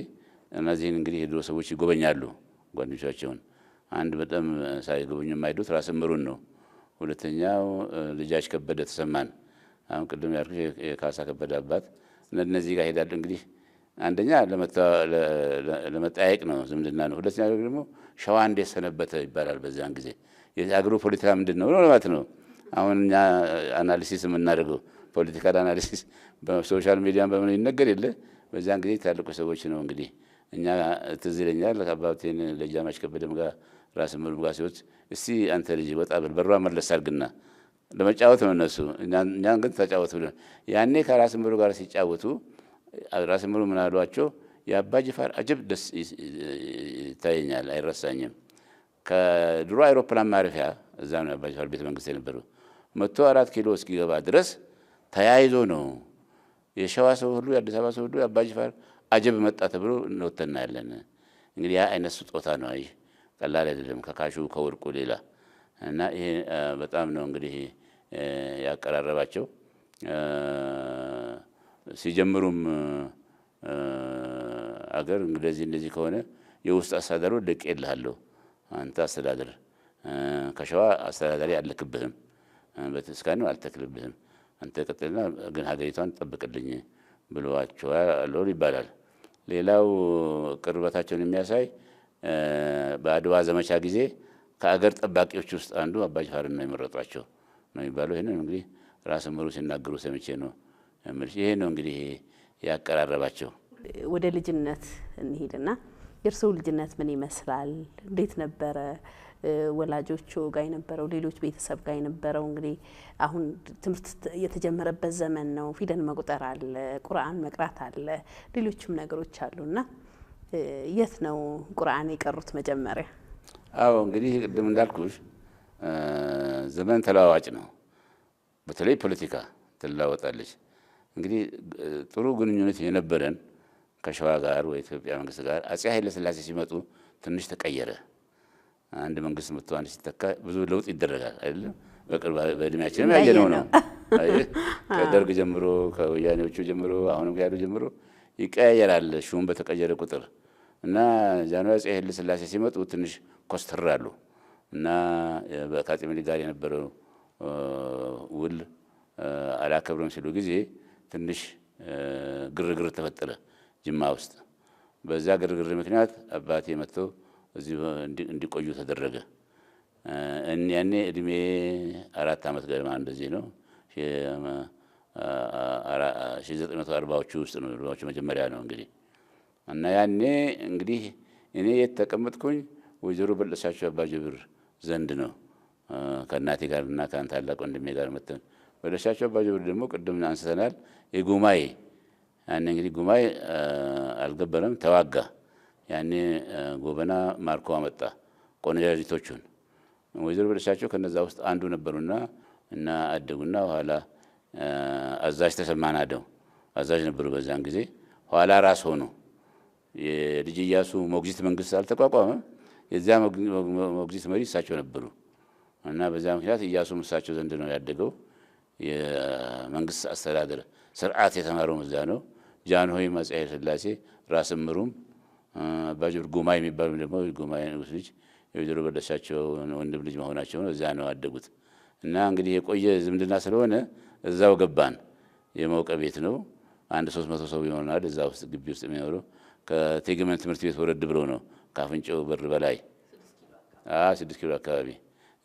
እነዚህን እንግዲህ የድሮ ሰዎች ይጎበኛሉ ጓደኞቻቸውን። አንድ በጣም ሳይጎበኙ የማይዱት ራስ ምሩን ነው። ሁለተኛው ልጃች ከበደ ተሰማን፣ አሁን ቅድም ያልኩሽ የካሳ ከበደ አባት። እነዚህ ጋር ሄዳሉ። እንግዲህ አንደኛ ለመጠያየቅ ነው፣ ዝምድና ነው። ሁለተኛ ደግሞ ሸዋ እንዴት ሰነበተ ይባላል። በዚያን ጊዜ የአገሩ ፖለቲካ ምንድን ነው ማለት ነው። አሁን እኛ አናሊሲስ የምናደርገው ፖለቲካል አናሊሲስ በሶሻል ሚዲያን በምን ይነገር የለ። በዚያን ጊዜ ታልቁ ሰዎች ነው እንግዲህ እኛ ትዝ ይለኛል ከአባቴን ለጃማች ከበደም ጋር ራስ ምሩም ጋር ሲወት እስቲ አንተ ልጅ ወጣ ብል በሯ መለስ አድርግና ለመጫወት ነው እነሱ እኛን ግን ተጫወቱ ብለን ያኔ ከራስ ምሩ ጋር ሲጫወቱ ራስ ምሩ ምን አሏቸው? የአባ ጅፋር አጀብ ደስ ይታየኛል፣ አይረሳኝም። ከድሮ አይሮፕላን ማረፊያ እዛ ነው የአባ ጅፋር ቤተ መንግስት የነበረው። 4 ኪሎ እስኪገባ ድረስ ተያይዞ ነው የሸዋ ሰው ሁሉ የአዲስ አበባ ሰው ሁሉ የአባ ጅፋር አጀብ መጣ ተብሎ እንወተና ያለን። እንግዲህ ያ አይነት ስጦታ ነው። አይ ቀላል አይደለም ከካሹ ከወርቁ ሌላ እና ይሄ በጣም ነው እንግዲህ ያቀራረባቸው። ሲጀምሩም አገር እንደዚህ ከሆነ የውስጥ አስተዳደሩ ልቄልሃለሁ አንተ አስተዳደር ከሸዋ አስተዳዳሪ አልክብህም በተስካኑ አልተክልብህም አንተ ቀጥልና ግን ሀገሪቷን ጠብቅልኝ ብለዋቸዋል ይባላል። ሌላው ቅርበታቸውን የሚያሳይ በአድዋ ዘመቻ ጊዜ ከአገር ጠባቂዎች ውስጥ አንዱ አባ ጅፋርን ነው የመረጧቸው ነው የሚባለው። ይሄን እንግዲህ ራስ ምሩ ሲናገሩ ሰምቼ ነው እምልሽ። ይሄ ነው እንግዲህ ያቀራረባቸው። ወደ ልጅነት እንሂድና የእርስዎ ልጅነት ምን ይመስላል? እንዴት ነበረ? ወላጆቹ ጋር የነበረው ሌሎች ቤተሰብ ጋር የነበረው እንግዲህ አሁን ትምህርት የተጀመረበት ዘመን ነው። ፊደል መቁጠር አለ፣ ቁርአን መቅራት አለ፣ ሌሎችም ነገሮች አሉና የት ነው ቁርአን የቀሩት መጀመሪያ? አዎ እንግዲህ ቅድም እንዳልኩሽ ዘመን ተለዋዋጭ ነው። በተለይ ፖለቲካ ትለዋወጣለች። እንግዲህ ጥሩ ግንኙነት የነበረን ከሸዋ ጋር ወይ ኢትዮጵያ መንግስት ጋር አፄ ኃይለ ሥላሴ ሲመጡ ትንሽ ተቀየረ። አንድ መንግስት መጥቶ አንድ ሲተካ ብዙ ለውጥ ይደረጋል አይደለም? በቅርብ በእድሜያችንም ያየነው ነው። ከደርግ ጀምሮ ከወያኔዎቹ ጀምሮ አሁንም ያሉ ጀምሮ ይቀያየራል ሹም በተቀየረ ቁጥር እና ጃንሆይ አፄ ኃይለ ሥላሴ ሲመጡ ትንሽ ኮስተራሉ እና ከአፄ ምኒልክ ጋር የነበረው ውል አላከብረም ሲሉ ጊዜ ትንሽ ግርግር ተፈጠረ ጅማ ውስጥ። በዛ ግርግር ምክንያት አባቴ መጥቶ እዚህ እንዲቆዩ ተደረገ። ያኔ እድሜ 4 ዓመት ገደማ እንደዚህ ነው። 1940ዎቹ ውስጥ ነው፣ ሩዋቹ መጀመሪያ ነው እንግዲህ። እና ያኔ እንግዲህ እኔ የተቀመጥኩኝ ወይዘሮ በለሳቸው አባ ጅብር ዘንድ ነው ከእናቴ ጋርና ከአንተ ታላቅ ወንድሜ ጋር መተን። በለሳቸው አባ ጅብር ደግሞ ቅድም አንስተናል የጉማኤ ያኔ እንግዲህ ጉማኤ አልገበረም ተዋጋ። ያኔ ጎበና ማርኮ አመጣ ቆነጃጅቶቹን። ወይዘሮ በለሳቸው ከነዛ ውስጥ አንዱ ነበሩና እና አደጉና በኋላ አዛዥ ተሰማ ናደው አዛዥ ነበሩ በዛን ጊዜ። ኋላ ራስ ሆኖ የልጅ ኢያሱ ሞግዚት መንግስት አልተቋቋመ። የዚያ ሞግዚት መሪ እሳቸው ነበሩ እና በዛ ምክንያት ኢያሱም እሳቸው ዘንድ ነው ያደገው። የመንግስት አስተዳደር ስርዓት የተማረው እዛ ነው። ጃንሆይ አፄ ኃይለ ሥላሴ ራስ ምሩም አባጅብር ጉማይ የሚባሉ ደግሞ ጉማይ ንጉስ ልጅ የወይዘሮ በለሻቸው ወንድም ልጅ መሆናቸው ነው። እዛ ነው ያደጉት እና እንግዲህ የቆየ ዝምድና ስለሆነ እዛው ገባን። የሞቀ ቤት ነው። አንድ 300 ሰው ይሆናል እዛ ውስጥ ግቢ ውስጥ የሚኖረው። ከቴግመን ትምህርት ቤት ወረድ ብሎ ነው ካፍንጫው በር በላይ 6 ኪሎ አካባቢ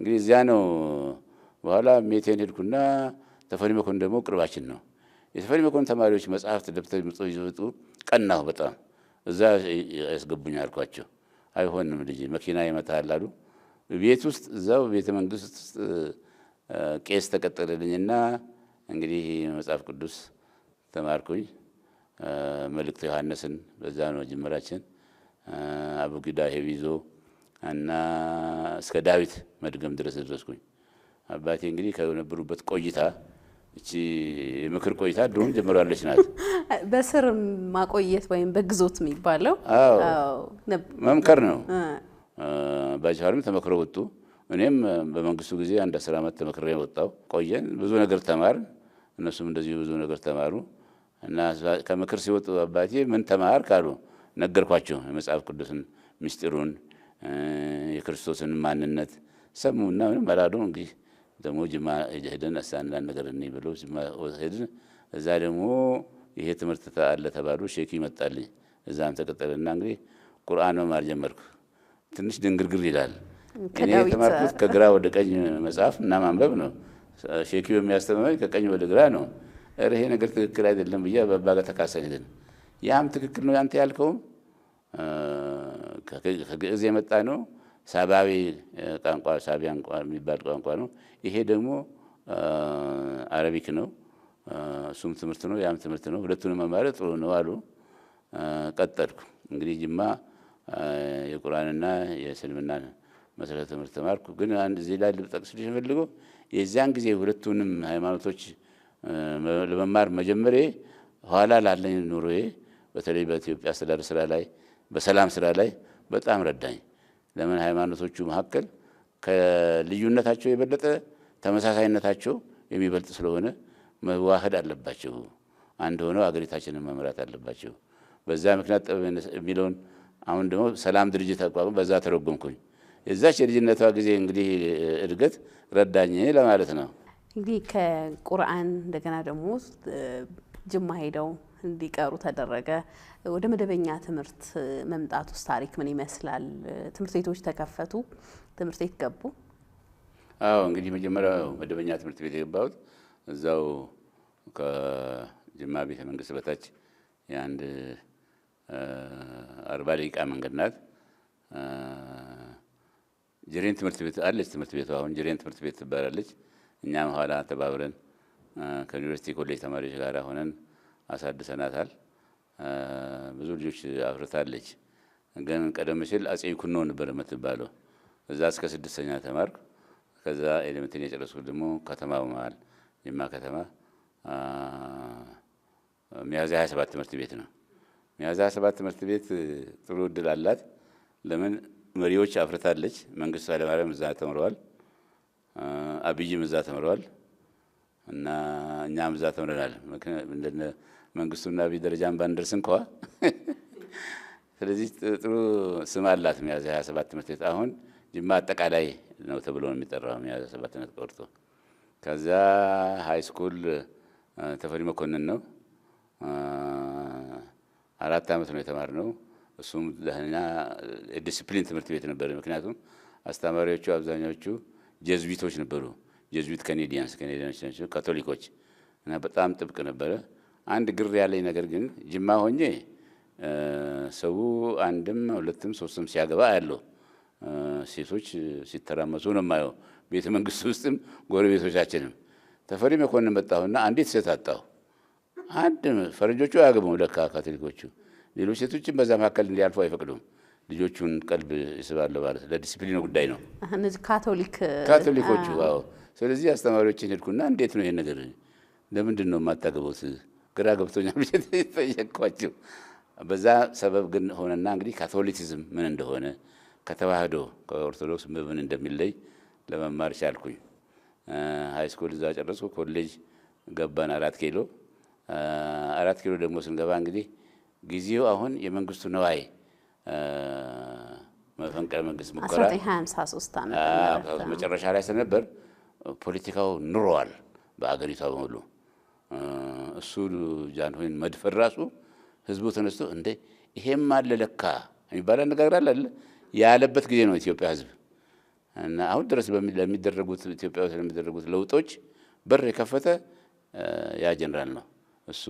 እንግዲህ እዚያ ነው። በኋላ ሜቴን ሄድኩና ተፈሪ መኮንን ደግሞ ቅርባችን ነው። የተፈሪ መኮንን ተማሪዎች መጽሐፍት ደብተር ምጽፍ ይዘጡ ቀናሁ በጣም እዛ ያስገቡኝ አልኳቸው። አይሆንም ልጅ መኪና ይመታል አሉ። ቤት ውስጥ እዛው ቤተ መንግስት ውስጥ ቄስ ተቀጠለልኝና እንግዲህ መጽሐፍ ቅዱስ ተማርኩኝ። መልእክተ ዮሐንስን በዛ ነው ጅምራችን። አቡጊዳ ሄቪዞ እና እስከ ዳዊት መድገም ድረስ ደረስኩኝ። አባቴ እንግዲህ ከነበሩበት ቆይታ እቺ የምክር ቆይታ ድሮም ጀምራለች ናት። በስር ማቆየት ወይም በግዞት የሚባለው መምከር ነው። ባጅፋርም ተመክረው ወጡ። እኔም በመንግስቱ ጊዜ አንድ 10 ዓመት ተመክሬ ወጣው። ቆየን፣ ብዙ ነገር ተማርን። እነሱም እንደዚህ ብዙ ነገር ተማሩ እና ከምክር ሲወጡ አባቴ ምን ተማርክ አሉ። ነገርኳቸው የመጽሐፍ ቅዱስን ምስጢሩን የክርስቶስን ማንነት ሰሙና ምንም አላሉ። እንግዲህ ደግሞ ጅማ ሄደን አንዳንድ ነገር እንይ ብለው ጅማ ሄድን። እዛ ደግሞ ይሄ ትምህርት አለ ተባሉ። ሼክ ይመጣልኝ እዛም ተቀጠለና እንግዲህ ቁርአን መማር ጀመርኩ። ትንሽ ድንግርግር ይላል። እኔ የተማርኩት ከግራ ወደ ቀኝ መጽሐፍ እና ማንበብ ነው። ሼክ የሚያስተምረኝ ከቀኝ ወደ ግራ ነው። ይሄ ነገር ትክክል አይደለም ብዬ በአባ ጋር ተካሰልን። ያም ትክክል ነው ያንተ ያልከውም ከግዕዝ የመጣ ነው። ሳባዊ ቋንቋ ሳቢያን የሚባል ቋንቋ ነው። ይሄ ደግሞ አረቢክ ነው። እሱም ትምህርት ነው፣ ያም ትምህርት ነው። ሁለቱንም መማር ጥሩ ነው አሉ። ቀጠልኩ እንግዲህ ጅማ የቁርአንና የእስልምና መሰረተ ትምህርት ተማርኩ። ግን አንድ እዚህ ላይ ልጠቅስልሽ ፈልገው የዚያን ጊዜ ሁለቱንም ሃይማኖቶች ለመማር መጀመሬ ኋላ ላለኝ ኑሮዬ በተለይ በኢትዮጵያ አስተዳደር ስራ ላይ በሰላም ስራ ላይ በጣም ረዳኝ። ለምን ሃይማኖቶቹ መካከል ከልዩነታቸው የበለጠ ተመሳሳይነታቸው የሚበልጥ ስለሆነ መዋሃድ አለባቸው። አንድ ሆነው አገሪታችንን መምራት አለባቸው። በዛ ምክንያት የሚለውን አሁን ደግሞ ሰላም ድርጅት አቋቁሞ በዛ ተረጎምኩኝ። የዛች የልጅነቷ ጊዜ እንግዲህ እድገት ረዳኝ ለማለት ነው። እንግዲህ ከቁርአን እንደገና ደግሞ ጅማ ሄደው እንዲቀሩ ተደረገ። ወደ መደበኛ ትምህርት መምጣት ውስጥ ታሪክ ምን ይመስላል? ትምህርት ቤቶች ተከፈቱ፣ ትምህርት ቤት ገቡ? አዎ እንግዲህ መጀመሪያው መደበኛ ትምህርት ቤት የገባሁት እዛው ከጅማ ቤተ መንግስት በታች የአንድ 40 ደቂቃ መንገድ ናት። ጅሬን ትምህርት ቤት አለች። ትምህርት ቤቷ አሁን ጅሬን ትምህርት ቤት ትባላለች። እኛም ኋላ ተባብረን ከዩኒቨርሲቲ ኮሌጅ ተማሪዎች ጋር ሆነን አሳድሰናታል። ብዙ ልጆች አፍርታለች። ግን ቀደም ሲል አፄ ይኩኖ ነበር የምትባለው። እዛ እስከ 6ኛ ተማርኩ። ከዛ ኤሌመንተሪ የጨረስኩት ደግሞ ከተማው መሀል ጅማ ከተማ ሚያዝያ 27 ትምህርት ቤት ነው። ሚያዝያ 27 ትምህርት ቤት ጥሩ እድል አላት። ለምን መሪዎች አፍርታለች። መንግስቱ ኃይለማርያም እዛ ተምረዋል። አብይም እዛ ተምረዋል እና እኛም እዛ ተምረናል። እንደነ መንግስቱና አብይ ደረጃን ባንደርስ እንኳ ስለዚህ ጥሩ ስም አላት ሚያዝያ 27 ትምህርት ቤት። አሁን ጅማ አጠቃላይ ነው ተብሎ ነው የሚጠራው ሚያዝያ 27 ቆርጦ። ከዛ ሃይ ስኩል ተፈሪ መኮንን ነው 4 ዓመት ነው የተማርነው። እሱም ለኛ ዲሲፕሊን ትምህርት ቤት ነበር። ምክንያቱም አስተማሪዎቹ አብዛኛዎቹ ጀዝዊቶች ነበሩ። ጀዝዊት ካናዲያንስ ናቸው፣ ካቶሊኮች እና በጣም ጥብቅ ነበረ። አንድ ግር ያለኝ ነገር ግን ጅማ ሆኜ ሰው አንድም ሁለትም ሶስትም ሲያገባ ያለው ሴቶች ሲተራመሱ ነው የማየው። ቤተ መንግስት ውስጥም ጎረቤቶቻችንም ተፈሪ መኮንን መጣሁና አንዲት ሴት አጣሁ። አንድ ፈረንጆቹ አያገቡም ለካ ካቶሊኮቹ። ሌሎች ሴቶችም በዛ መካከል እንዲያልፉ አይፈቅዱም። ልጆቹን ቀልብ ይስባሉ ማለት ለዲሲፕሊን ጉዳይ ነው እነዚህ ካቶሊኮቹ። አዎ። ስለዚህ አስተማሪዎችን ሄድኩና እንዴት ነው ይሄን ነገር ለምንድን ነው የማታገቡት ግራ ገብቶኛል ብዬ ጠየቅኳቸው። በዛ ሰበብ ግን ሆነና እንግዲህ ካቶሊሲዝም ምን እንደሆነ ከተዋህዶ ከኦርቶዶክስ ምን እንደሚለይ ለመማር ቻልኩኝ። ሃይ ስኩል እዛ ጨረስኩ። ኮሌጅ ገባን 4 ኪሎ። 4 ኪሎ ደግሞ ስንገባ እንግዲህ ጊዜው አሁን የመንግስቱ ነዋይ መፈንቅለ መንግስት ሙከራ 1953 ዓመት መጨረሻ ላይ ስለነበር ፖለቲካው ኑሯል በአገሪቷ በሙሉ። እሱ ጃንሆይን መድፈር ራሱ ህዝቡ ተነስቶ እንዴ ይሄም አለ ለካ የሚባል ነገር አለ ያለበት ጊዜ ነው ኢትዮጵያ ህዝብ። እና አሁን ድረስ ለሚደረጉት ኢትዮጵያ ውስጥ ለሚደረጉት ለውጦች በር የከፈተ ያ ጀነራል ነው እሱ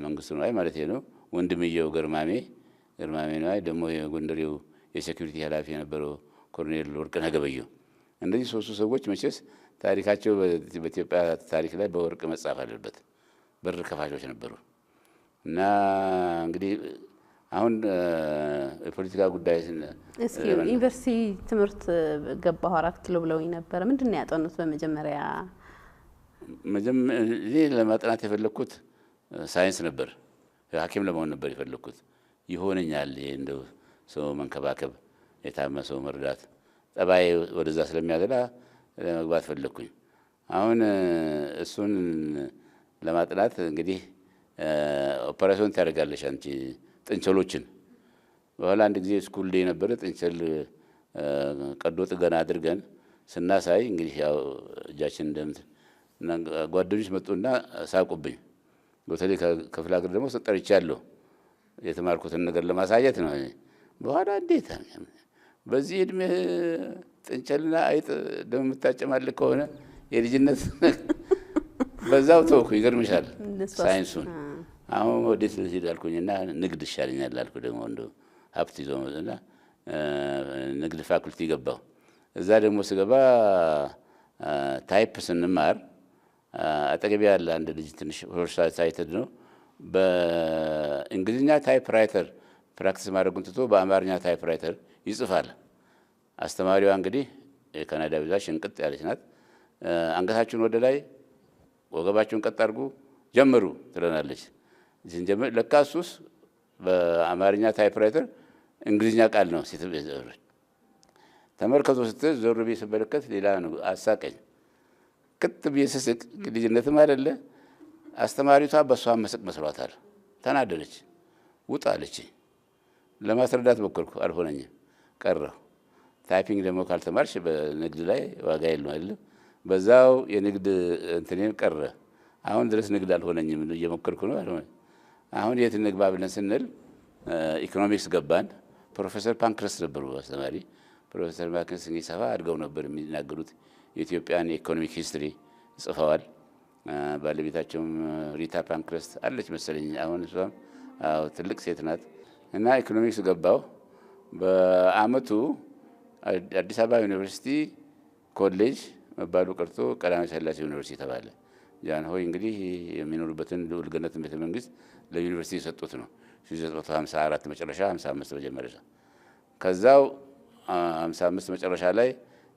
መንግስቱ ነዋይ ማለት ነው። ወንድምየው ገርማሜ ነዋይ ደግሞ የጎንደሬው የሴኩሪቲ ኃላፊ የነበረው ኮሎኔል ወርቅነህ ገበየሁ። እነዚህ ሶስቱ ሰዎች መቼስ ታሪካቸው በኢትዮጵያ ታሪክ ላይ በወርቅ መጻፍ አለበት። በር ከፋቾች ነበሩ። እና እንግዲህ አሁን የፖለቲካ ጉዳይ እስኪ ዩኒቨርሲቲ ትምህርት ገባሁ 4 ኪሎ ብለውኝ ነበር። ምንድነው ያጠኑት በመጀመሪያ? ለማጥናት የፈለኩት ሳይንስ ነበር። ሐኪም ለመሆን ነበር የፈለኩት። ይሆነኛል እንደው ሰው መንከባከብ፣ የታመመ ሰው መርዳት ጠባይ ወደዛ ስለሚያደላ ለመግባት ፈለኩኝ። አሁን እሱን ለማጥናት እንግዲህ ኦፐሬሽን ታደርጋለሽ አንቺ ጥንቸሎችን። በኋላ አንድ ጊዜ ስኩል ላይ ነበር ጥንቸል ቀዶ ጥገና አድርገን ስናሳይ እንግዲህ ያው እጃችን እንደምት ጓደኞች መጡና ሳቁብኝ። በተለይ ከክፍለ ሀገር ደግሞ ጠርቻለሁ የተማርኩትን ነገር ለማሳየት ነው። በኋላ እንዴት በዚህ እድሜ ጥንቸልና አይጥ ደም የምታጨማልቅ ከሆነ የልጅነት በዛው ተውኩ። ይገርምሻል ሳይንሱን። አሁን ወዴት ልሂድ አልኩኝና ንግድ ይሻለኛል አልኩ። ደግሞ እንደው ሀብት ይዞ መጣና ንግድ ፋኩልቲ ገባሁ። እዛ ደግሞ ስገባ ታይፕ ስንማር አጠገቤ ያለ አንድ ልጅ ትንሽ ሆርሳይትድ ነው። በእንግሊዝኛ ታይፕ ራይተር ፕራክቲስ ማድረጉን ትቶ በአማርኛ ታይፕ ራይተር ይጽፋል። አስተማሪዋ እንግዲህ የካናዳ ቪዛ ሽንቅጥ ያለች ናት። አንገታችሁን ወደ ላይ ወገባችሁን ቀጥ አድርጉ ጀምሩ ትለናለች። ጀምር ለካ እሱስ በአማርኛ ታይፕ ራይተር እንግሊዝኛ ቃል ነው። ተመልከቱ ስትል ዞር ብዬ ስመለከት ሌላ ነው። አሳቀኝ። ክት ብዬ ስስቅ ልጅነትም አይደለ። አስተማሪቷ በሷ መስቅ መስሏታል። ተናደደች። ውጣ አለች። ለማስረዳት ሞከርኩ፣ አልሆነኝም፣ ቀረሁ። ታይፒንግ ደግሞ ካልተማርሽ በንግድ ላይ ዋጋ የለውም አይደለም። በዛው የንግድ እንትኔን ቀረ። አሁን ድረስ ንግድ አልሆነኝም፣ እየሞከርኩ ነው፣ አልሆነ። አሁን የት እንግባ ብለን ስንል ኢኮኖሚክስ ገባን። ፕሮፌሰር ፓንክረስት ነበሩ አስተማሪ። ፕሮፌሰር ፓንክረስት እንግዲህ ሰፋ አድርገው ነበር የሚናገሩት። የኢትዮጵያን የኢኮኖሚክ ሂስትሪ ጽፈዋል። ባለቤታቸውም ሪታ ፓንክረስት አለች መሰለኝ አሁን እሷም ትልቅ ሴት ናት። እና ኢኮኖሚክስ ገባው። በአመቱ አዲስ አበባ ዩኒቨርሲቲ ኮሌጅ መባሉ ቀርቶ ቀዳማዊ ኃይለ ሥላሴ ዩኒቨርሲቲ ተባለ። ጃንሆይ እንግዲህ የሚኖሩበትን ልዑል ገነት ቤተ መንግስት ለዩኒቨርሲቲ የሰጡት ነው። 1954 መጨረሻ 55 መጀመሪያ። ከዛው 55 መጨረሻ ላይ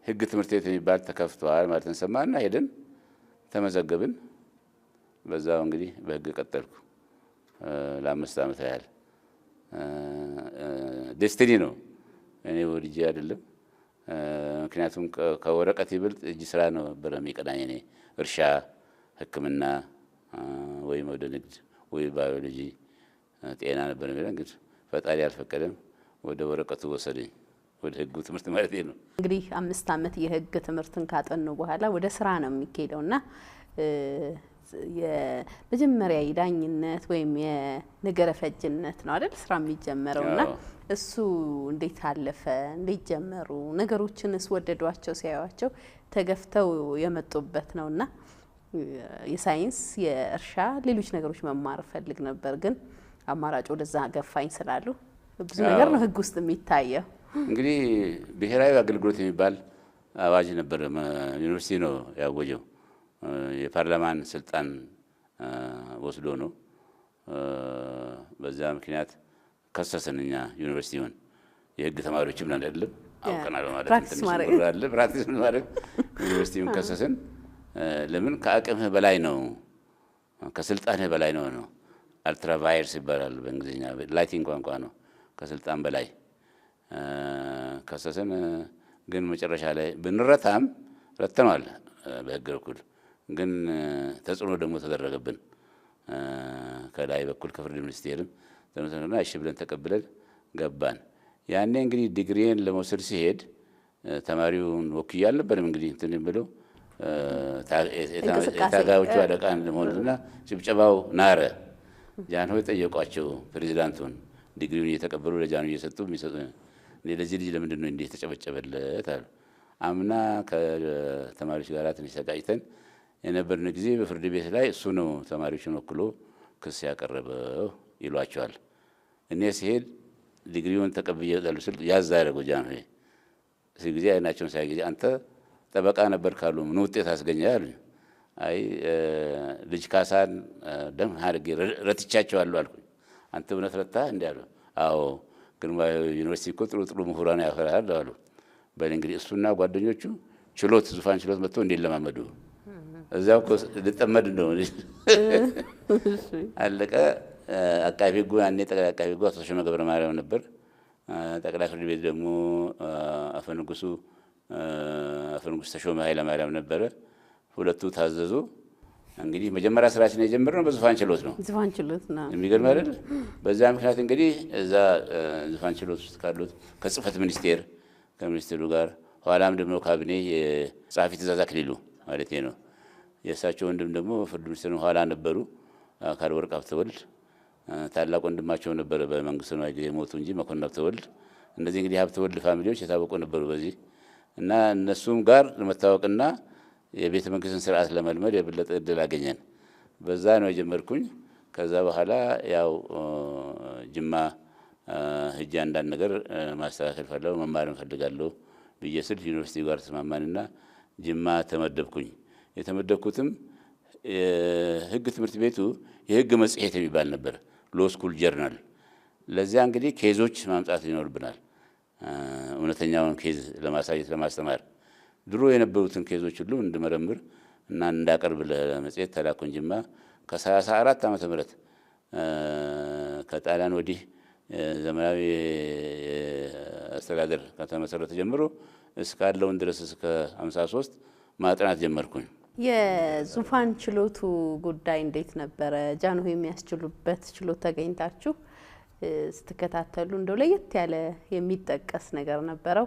ህግ ትምህርት ቤት የሚባል ተከፍቷል ማለት እንሰማና ሄደን ተመዘገብን። በዛው እንግዲህ በህግ ቀጠልኩ ለ5 ዓመት ያህል። ዴስቲኒ ነው እኔ ወድጄ አይደለም። ምክንያቱም ከወረቀት ይበልጥ እጅ ስራ ነው በሚቀዳኝ። እኔ እርሻ፣ ሕክምና ወይም ወደ ንግድ ወይ ባዮሎጂ፣ ጤና ነበር የሚለው። እንግዲህ ፈጣሪ አልፈቀደም፣ ወደ ወረቀቱ ወሰደኝ፣ ወደ ህጉ ትምህርት ማለት ነው። እንግዲህ 5 ዓመት የህግ ትምህርትን ካጠኑ በኋላ ወደ ስራ ነው የሚሄደውና የመጀመሪያ የዳኝነት ወይም የነገረ ፈጅነት ነው አይደል ስራ የሚጀመረውና እሱ እንዴት አለፈ? እንዴት ጀመሩ? ነገሮችንስ ወደዷቸው? ሲያዩዋቸው ተገፍተው የመጡበት ነውና የሳይንስ፣ የእርሻ፣ ሌሎች ነገሮች መማር ፈልግ ነበር፣ ግን አማራጭ ወደዛ ገፋኝ ስላሉ ብዙ ነገር ነው ህግ ውስጥ የሚታየው። እንግዲህ ብሔራዊ አገልግሎት የሚባል አዋጅ ነበር ዩኒቨርሲቲ ነው ያወጀው። የፓርላማን ስልጣን ወስዶ ነው። በዛ ምክንያት ከሰሰንኛ ዩኒቨርሲቲውን የህግ ተማሪዎችም ነን አይደለም አውቀናል ማለት ነው። ፕራክቲስ ማድረግ ዩኒቨርሲቲውን ከሰሰን። ለምን ከአቅምህ በላይ ነው ከስልጣንህ በላይ ነው ነው አልትራ ቫይርስ ይባላል በእንግሊዝኛ ላቲን ቋንቋ ነው። ከስልጣን በላይ ከሰሰን። ግን መጨረሻ ላይ ብንረታም ረተናል በህግ በኩል ግን ተጽዕኖ ደግሞ ተደረገብን ከላይ በኩል ከፍርድ ሚኒስቴርም ተመሰረና እሺ ብለን ተቀብለን ገባን። ያኔ እንግዲህ ዲግሪን ለመውሰድ ሲሄድ ተማሪውን ወክዬ አልነበረም እንግዲህ እንትን ብለው ታጋዮቹ አለቃን ለመሆንና ጭብጨባው ናረ። ጃንሆይ ጠየቋቸው ፕሬዚዳንቱን ዲግሪውን እየተቀበሉ ለጃንሆይ እየሰጡ የሚሰጡ ለዚህ ልጅ ለምንድን ነው እንዴት ተጨበጨበለት አሉ። አምና ከተማሪዎች ጋር ትንሽ ተጋጭተን የነበርን ጊዜ በፍርድ ቤት ላይ እሱ ነው ተማሪዎችን ወክሎ ክስ ያቀረበው ይሏቸዋል። እኔ ሲሄድ ዲግሪውን ተቀብዬ እወጣለሁ ስል ያዝ አደረገው ጃንሆይ። እዚህ ጊዜ አይናቸውን ሳይ ጊዜ አንተ ጠበቃ ነበር ካሉ ምን ውጤት አስገኘህ አሉኝ። አይ ልጅ ካሳን ደም አድርጌ ረትቻቸዋለሁ አልኩኝ። አንተ እውነት ረታህ እንዲህ አሉ። አዎ ግንባር ዩኒቨርሲቲ እኮ ጥሩ ጥሩ ምሁራን ያፈራል አሉ። በል እንግዲህ እሱና ጓደኞቹ ችሎት ዙፋን ችሎት መጥቶ እንዴት ለማመዱ እዛው እኮ ልጠመድ ነው አለቀ። አቃቤ ሕጉ ያኔ ጠቅላይ አቃቤ ሕጉ አቶ ተሾመ ገብረ ማርያም ነበር። ጠቅላይ ፍርድ ቤት ደግሞ አፈ ንጉሥ ተሾመ ኃይለ ማርያም ነበረ። ሁለቱ ታዘዙ። እንግዲህ መጀመሪያ ስራችን የጀመርነው በዙፋን ችሎት ነው። ዙፋን ችሎት ነው። የሚገርም አይደል? በዛ ምክንያት እንግዲህ እዛ ዙፋን ችሎት ውስጥ ካሉት ከጽህፈት ሚኒስቴር ከሚኒስትሩ ጋር ኋላም ደግሞ ካቢኔ የጸሐፊ ትእዛዝ አክሊሉ ማለት ነው። የእሳቸው ወንድም ደግሞ ፍርድ ሚኒስትሩ ኋላ ነበሩ። አካል ወርቅ ሀብተወልድ ታላቅ ወንድማቸው ነበረ በመንግስቱ ነው የሞቱ እንጂ መኮንን ሀብተወልድ። እነዚህ እንግዲህ ሀብተወልድ ፋሚሊዎች የታወቁ ነበሩ በዚህ እና እነሱም ጋር ለመታወቅና የቤተ መንግስትን ስርዓት ለመልመድ የበለጠ እድል አገኘን። በዛ ነው የጀመርኩኝ። ከዛ በኋላ ያው ጅማ ሂጄ አንዳንድ ነገር ማስተካከል ፈለገው መማር እንፈልጋለሁ ብዬ ስል ዩኒቨርሲቲ ጋር ተስማማንና ጅማ ተመደብኩኝ። የተመደብኩትም የህግ ትምህርት ቤቱ የህግ መጽሔት የሚባል ነበር፣ ሎ ስኩል ጀርናል። ለዚያ እንግዲህ ኬዞች ማምጣት ይኖርብናል፣ እውነተኛውን ኬዝ ለማሳየት ለማስተማር። ድሮ የነበሩትን ኬዞች ሁሉ እንድመረምር እና እንዳቀርብ ለመጽሔት ተላኩኝ ጅማ። ከ34 ዓመተ ምህረት ከጣሊያን ወዲህ ዘመናዊ አስተዳደር ከተመሰረተ ጀምሮ እስካለውን ድረስ እስከ 53 ማጥናት ጀመርኩኝ። የዙፋን ችሎቱ ጉዳይ እንዴት ነበረ? ጃንሆይ የሚያስችሉበት ችሎት ተገኝታችሁ ስትከታተሉ እንደው ለየት ያለ የሚጠቀስ ነገር ነበረው?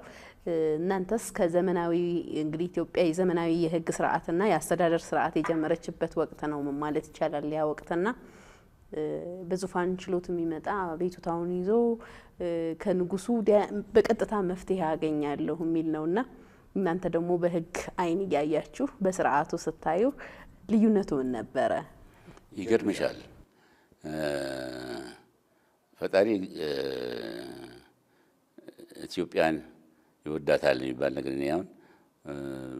እናንተስ ከዘመናዊ እንግዲህ ኢትዮጵያ የዘመናዊ የህግ ስርዓትና የአስተዳደር ስርዓት የጀመረችበት ወቅት ነው ማለት ይቻላል ያ ወቅትና በዙፋን ችሎት የሚመጣ ቤቱታውን ይዞ ከንጉሱ በቀጥታ መፍትሄ ያገኛለሁ የሚል ነውና እናንተ ደግሞ በህግ አይን እያያችሁ በስርዓቱ ስታዩ ልዩነቱ ምን ነበረ? ይገርምሻል ፈጣሪ ኢትዮጵያን ይወዳታል የሚባል ነገር ነው። አሁን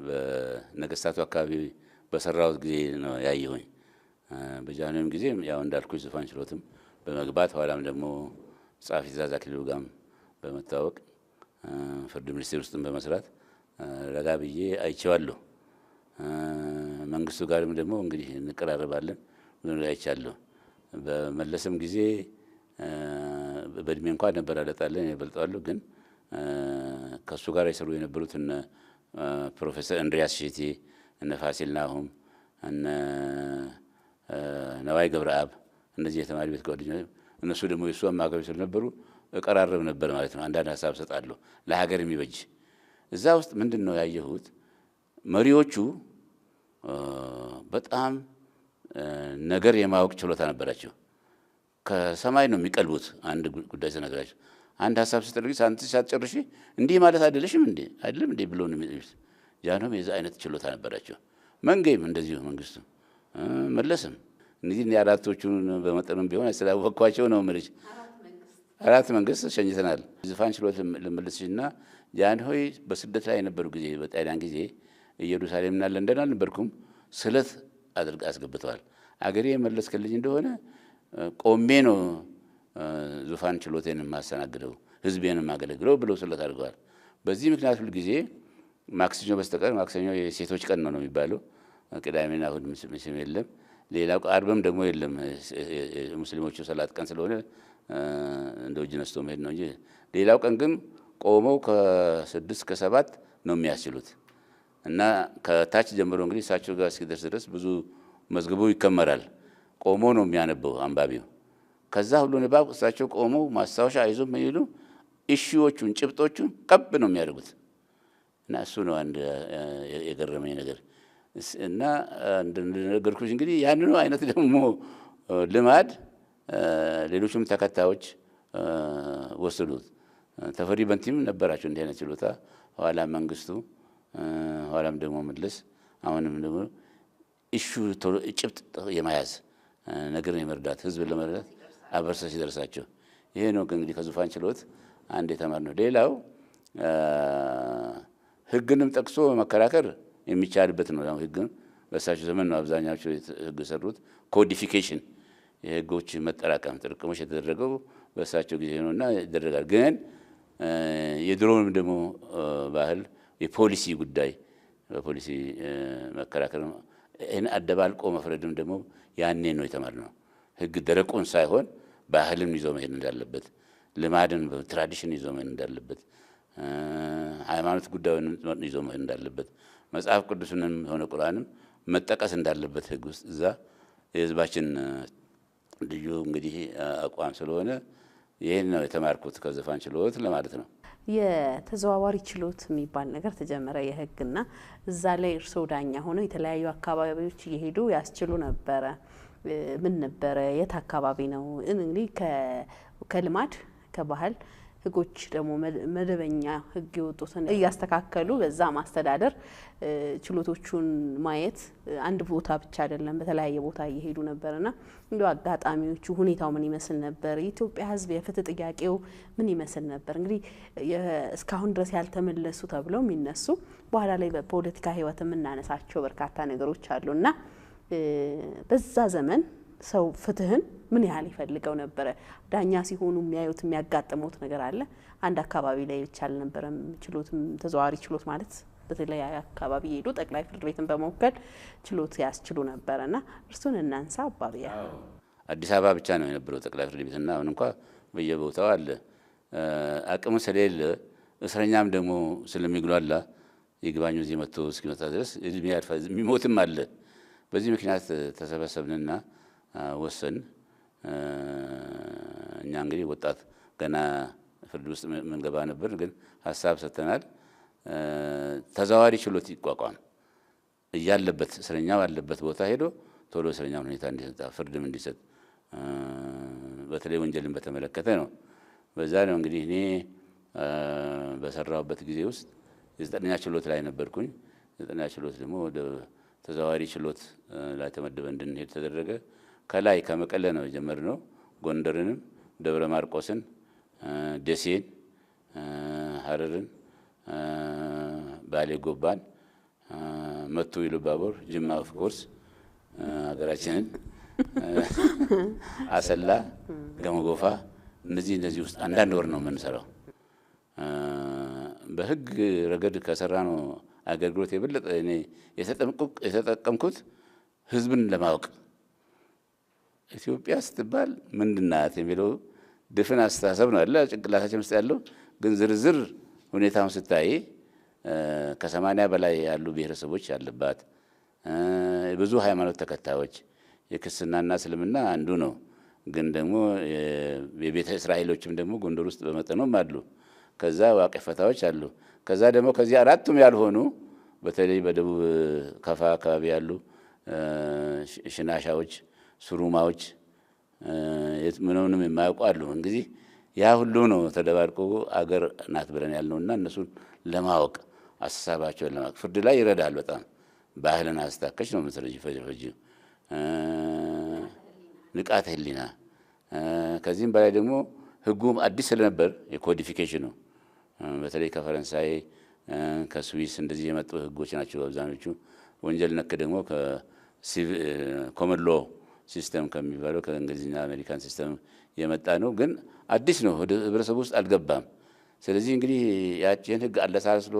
በነገስታቱ አካባቢ በሰራሁት ጊዜ ነው ያየሁኝ። በጃንሆይም ጊዜ ያው እንዳልኩኝ ዙፋን ችሎትም በመግባት ኋላም ደግሞ ጸሐፊ ትእዛዝ አክሊሉ ጋርም በመታወቅ ፍርድ ሚኒስቴር ውስጥም በመስራት ረጋ ብዬ አይቼዋለሁ። መንግስቱ ጋርም ደግሞ እንግዲህ እንቀራረባለን ብዙ አይቻለሁ። በመለስም ጊዜ በእድሜ እንኳን ነበር አለጣለን ይበልጣሉ። ግን ከሱ ጋር የሰሩ የነበሩት እነ ፕሮፌሰር እንድሪያስ ሼቴ እነ ፋሲል ናሁም እነ ነዋይ ገብረአብ እነዚህ የተማሪ ቤት ጓደኞች እነሱ ደግሞ የሱ አማካሪ ስለነበሩ እቀራረብ ነበር ማለት ነው። አንዳንድ ሀሳብ ሰጣለሁ ለሀገር የሚበጅ። እዛ ውስጥ ምንድነው ያየሁት? መሪዎቹ በጣም ነገር የማወቅ ችሎታ ነበራቸው። ከሰማይ ነው የሚቀልቡት። አንድ ጉዳይ ተነግራቸው አንድ ሀሳብ ስትጠርጊ ሳትጨርሺ እንዲህ ማለት አይደለሽም እንዴ አይደለም እንዴ ብሎ ነው የሚሉት። ጃንሆይ የዛ አይነት ችሎታ ነበራቸው። መንገይም እንደዚሁ መንግስቱ መለስም እነዚህ አራቶቹን በመጠኑም ቢሆን ስላወቅኳቸው ነው የምልሽ። አራት መንግስት ሸኝተናል። ዙፋን ችሎት ልመልስሽና ጃንሆይ በስደት ላይ የነበሩ ጊዜ በጣሊያን ጊዜ ኢየሩሳሌምና ለንደን አልነበርኩም ስለት አድርጋ አስገብተዋል። አገሬ መለስክልኝ እንደሆነ ቆሜ ነው ዙፋን ችሎቴን የማስተናግደው ህዝቤን የማገለግለው ብለው ስለት አድርገዋል። በዚህ ምክንያት ሁሉ ጊዜ ማክሰኞ በስተቀር ማክሰኞ የሴቶች ቀን ነው የሚባለው፣ ቅዳሜና እሁድ ምንም የለም። ሌላው አርብም ደግሞ የለም። ሙስሊሞቹ ሰላት ቀን ስለሆነ እንደው እጅ ነስቶ መሄድ ነው እንጂ ሌላው ቀን ግን ቆመው ከ6 እስከ 7 ነው የሚያስችሉት እና ከታች ጀምሮ እንግዲህ እሳቸው ጋር እስኪደርስ ድረስ ብዙ መዝግቡ ይከመራል። ቆሞ ነው የሚያነበው አንባቢው። ከዛ ሁሉ ንባብ እሳቸው ቆመው ማስታወሻ አይዞ ምን ይሉ ኢሹዎቹን ጭብጦቹን ቀብ ነው የሚያደርጉት እና እሱ ነው አንድ የገረመኝ ነገር እና እንደነገርኩሽ እንግዲህ ያንኑ አይነት ደግሞ ልማድ ሌሎችም ተከታዮች ወሰዱት። ተፈሪ በንቲም ነበራቸው እንዲህ አይነት ችሎታ። ኋላም መንግስቱ፣ ኋላም ደግሞ መለስ፣ አሁንም ደግሞ ኢሹ ጭብጥ የመያዝ ነገር የመርዳት ህዝብ ለመርዳት አበርሰ ሲደርሳቸው ይሄ ነው እንግዲህ ከዙፋን ችሎት አንድ የተማርነው። ሌላው ህግንም ጠቅሶ መከራከር የሚቻልበት ነው። ያው ህግን በእሳቸው ዘመን ነው አብዛኛዎቹ ህግ ሰሩት። ኮዲፊኬሽን የህጎች መጠራቀም ጥርቅሞች የተደረገው በእሳቸው ጊዜ ነውና ይደረጋል። ግን የድሮውንም ደግሞ ባህል የፖሊሲ ጉዳይ በፖሊሲ መከራከር ይሄን አደባልቆ መፍረድም ደግሞ ያኔ ነው የተማርነው። ህግ ደረቁን ሳይሆን ባህልን ይዞ መሄድ እንዳለበት፣ ልማድን ትራዲሽን ይዞ መሄድ እንዳለበት፣ ሃይማኖት ጉዳዩን ይዞ መሄድ እንዳለበት፣ መጽሐፍ ቅዱስንም ሆነ ቁርአንም መጠቀስ እንዳለበት ህግ ውስጥ እዛ የህዝባችን ልዩ እንግዲህ አቋም ስለሆነ ይሄን ነው የተማርኩት ከዙፋን ችሎት ለማለት ነው። የተዘዋዋሪ ችሎት የሚባል ነገር ተጀመረ የህግና እዛ ላይ እርስዎ ዳኛ ሆነው የተለያዩ አካባቢዎች እየሄዱ ያስችሉ ነበረ። ምን ነበረ? የት አካባቢ ነው? እንግዲህ ከልማድ ከባህል ህጎች ደግሞ መደበኛ ህግ የወጡትን እያስተካከሉ በዛ ማስተዳደር ችሎቶቹን ማየት አንድ ቦታ ብቻ አይደለም፣ በተለያየ ቦታ እየሄዱ ነበርና እንግዲህ አጋጣሚዎቹ ሁኔታው ምን ይመስል ነበር? የኢትዮጵያ ህዝብ የፍትህ ጥያቄው ምን ይመስል ነበር? እንግዲህ እስካሁን ድረስ ያልተመለሱ ተብለው የሚነሱ በኋላ ላይ በፖለቲካ ህይወት የምናነሳቸው በርካታ ነገሮች አሉና በዛ ዘመን ሰው ፍትህን ምን ያህል ይፈልገው ነበር? ዳኛ ሲሆኑ የሚያዩት የሚያጋጥሙት ነገር አለ። አንድ አካባቢ ላይ ብቻ አልነበረም ችሎትም ተዘዋዋሪ ችሎት ማለት በተለይ አካባቢ ሄዱ ጠቅላይ ፍርድ ቤትን በመወከል ችሎት ያስችሉ ነበርና እርሱን እናንሳ። አባቢያ አዲስ አበባ ብቻ ነው የነበረው ጠቅላይ ፍርድ ቤትና አሁን እንኳን በየቦታው አለ። አቅም ስለሌለ እስረኛም ደግሞ ስለሚግሏላ ይግባኙ እዚህ መጥቶ እስኪመጣ ድረስ እድሜ ያልፋል፣ የሚሞትም አለ። በዚህ ምክንያት ተሰበሰብንና ወሰን እኛ እንግዲህ ወጣት ገና ፍርድ ውስጥ መንገባ ነበር፣ ግን ሀሳብ ሰጥተናል። ተዘዋዋሪ ችሎት ይቋቋም እያለበት እስረኛው ያለበት ቦታ ሄዶ ቶሎ እስረኛው ሁኔታ እንዲሰጥ ፍርድም እንዲሰጥ በተለይ ወንጀልን በተመለከተ ነው። በዛ ነው እንግዲህ እኔ በሰራውበት ጊዜ ውስጥ የዘጠነኛ ችሎት ላይ ነበርኩኝ። ዘጠነኛ ችሎት ደግሞ ወደ ተዘዋዋሪ ችሎት ላይ ተመደበ እንድንሄድ ተደረገ። ከላይ ከመቀለ ነው የጀመርነው። ጎንደርንም፣ ደብረ ማርቆስን፣ ደሴን፣ ሀረርን፣ ባሌ ጎባን፣ መቱ ኢሉባቦር፣ ጅማ ኦፍ ኮርስ ሀገራችንን፣ አሰላ፣ ገመጎፋ እነዚህ ውስጥ አንዳንድ ወር ነው የምንሰራው። በህግ ረገድ ከሰራ ነው አገልግሎት የበለጠ እኔ የተጠቀምኩት ህዝብን ለማወቅ ኢትዮጵያ ስትባል ምንድናት የሚለው ድፍን አስተሳሰብ ነው አለ ጭንቅላታችን ውስጥ ያለው። ግን ዝርዝር ሁኔታውን ስታይ ከ80 በላይ ያሉ ብሔረሰቦች ያለባት ብዙ ሃይማኖት ተከታዮች የክርስትናና እስልምና አንዱ ነው። ግን ደግሞ የቤተ እስራኤሎችም ደግሞ ጎንደር ውስጥ በመጠኑም አሉ። ከዛ ዋቄ ፈታዎች አሉ። ከዛ ደግሞ ከዚህ አራቱም ያልሆኑ በተለይ በደቡብ ከፋ አካባቢ ያሉ ሽናሻዎች፣ ሱሩማዎች ምንምንም የማያውቁ አሉ። እንግዲህ ያ ሁሉ ነው ተደባርቆ አገር ናት ብለን ያልነውና እነሱን ለማወቅ አስተሳሰባቸውን ለማወቅ ፍርድ ላይ ይረዳል በጣም። ባህልን አስታከች ነው መሰለኝ ፈጅ ንቃተ ህሊና። ከዚህም በላይ ደግሞ ህጉም አዲስ ስለነበር የኮዲፊኬሽኑ በተለይ ከፈረንሳይ ከስዊስ እንደዚህ የመጡ ህጎች ናቸው አብዛኞቹ። ወንጀል ነክ ደግሞ ኮመን ሎ ሲስተም ከሚባለው ከእንግሊዝኛ አሜሪካን ሲስተም የመጣ ነው። ግን አዲስ ነው፣ ህብረተሰቡ ውስጥ አልገባም። ስለዚህ እንግዲህ ያቺን ህግ አለሳስሎ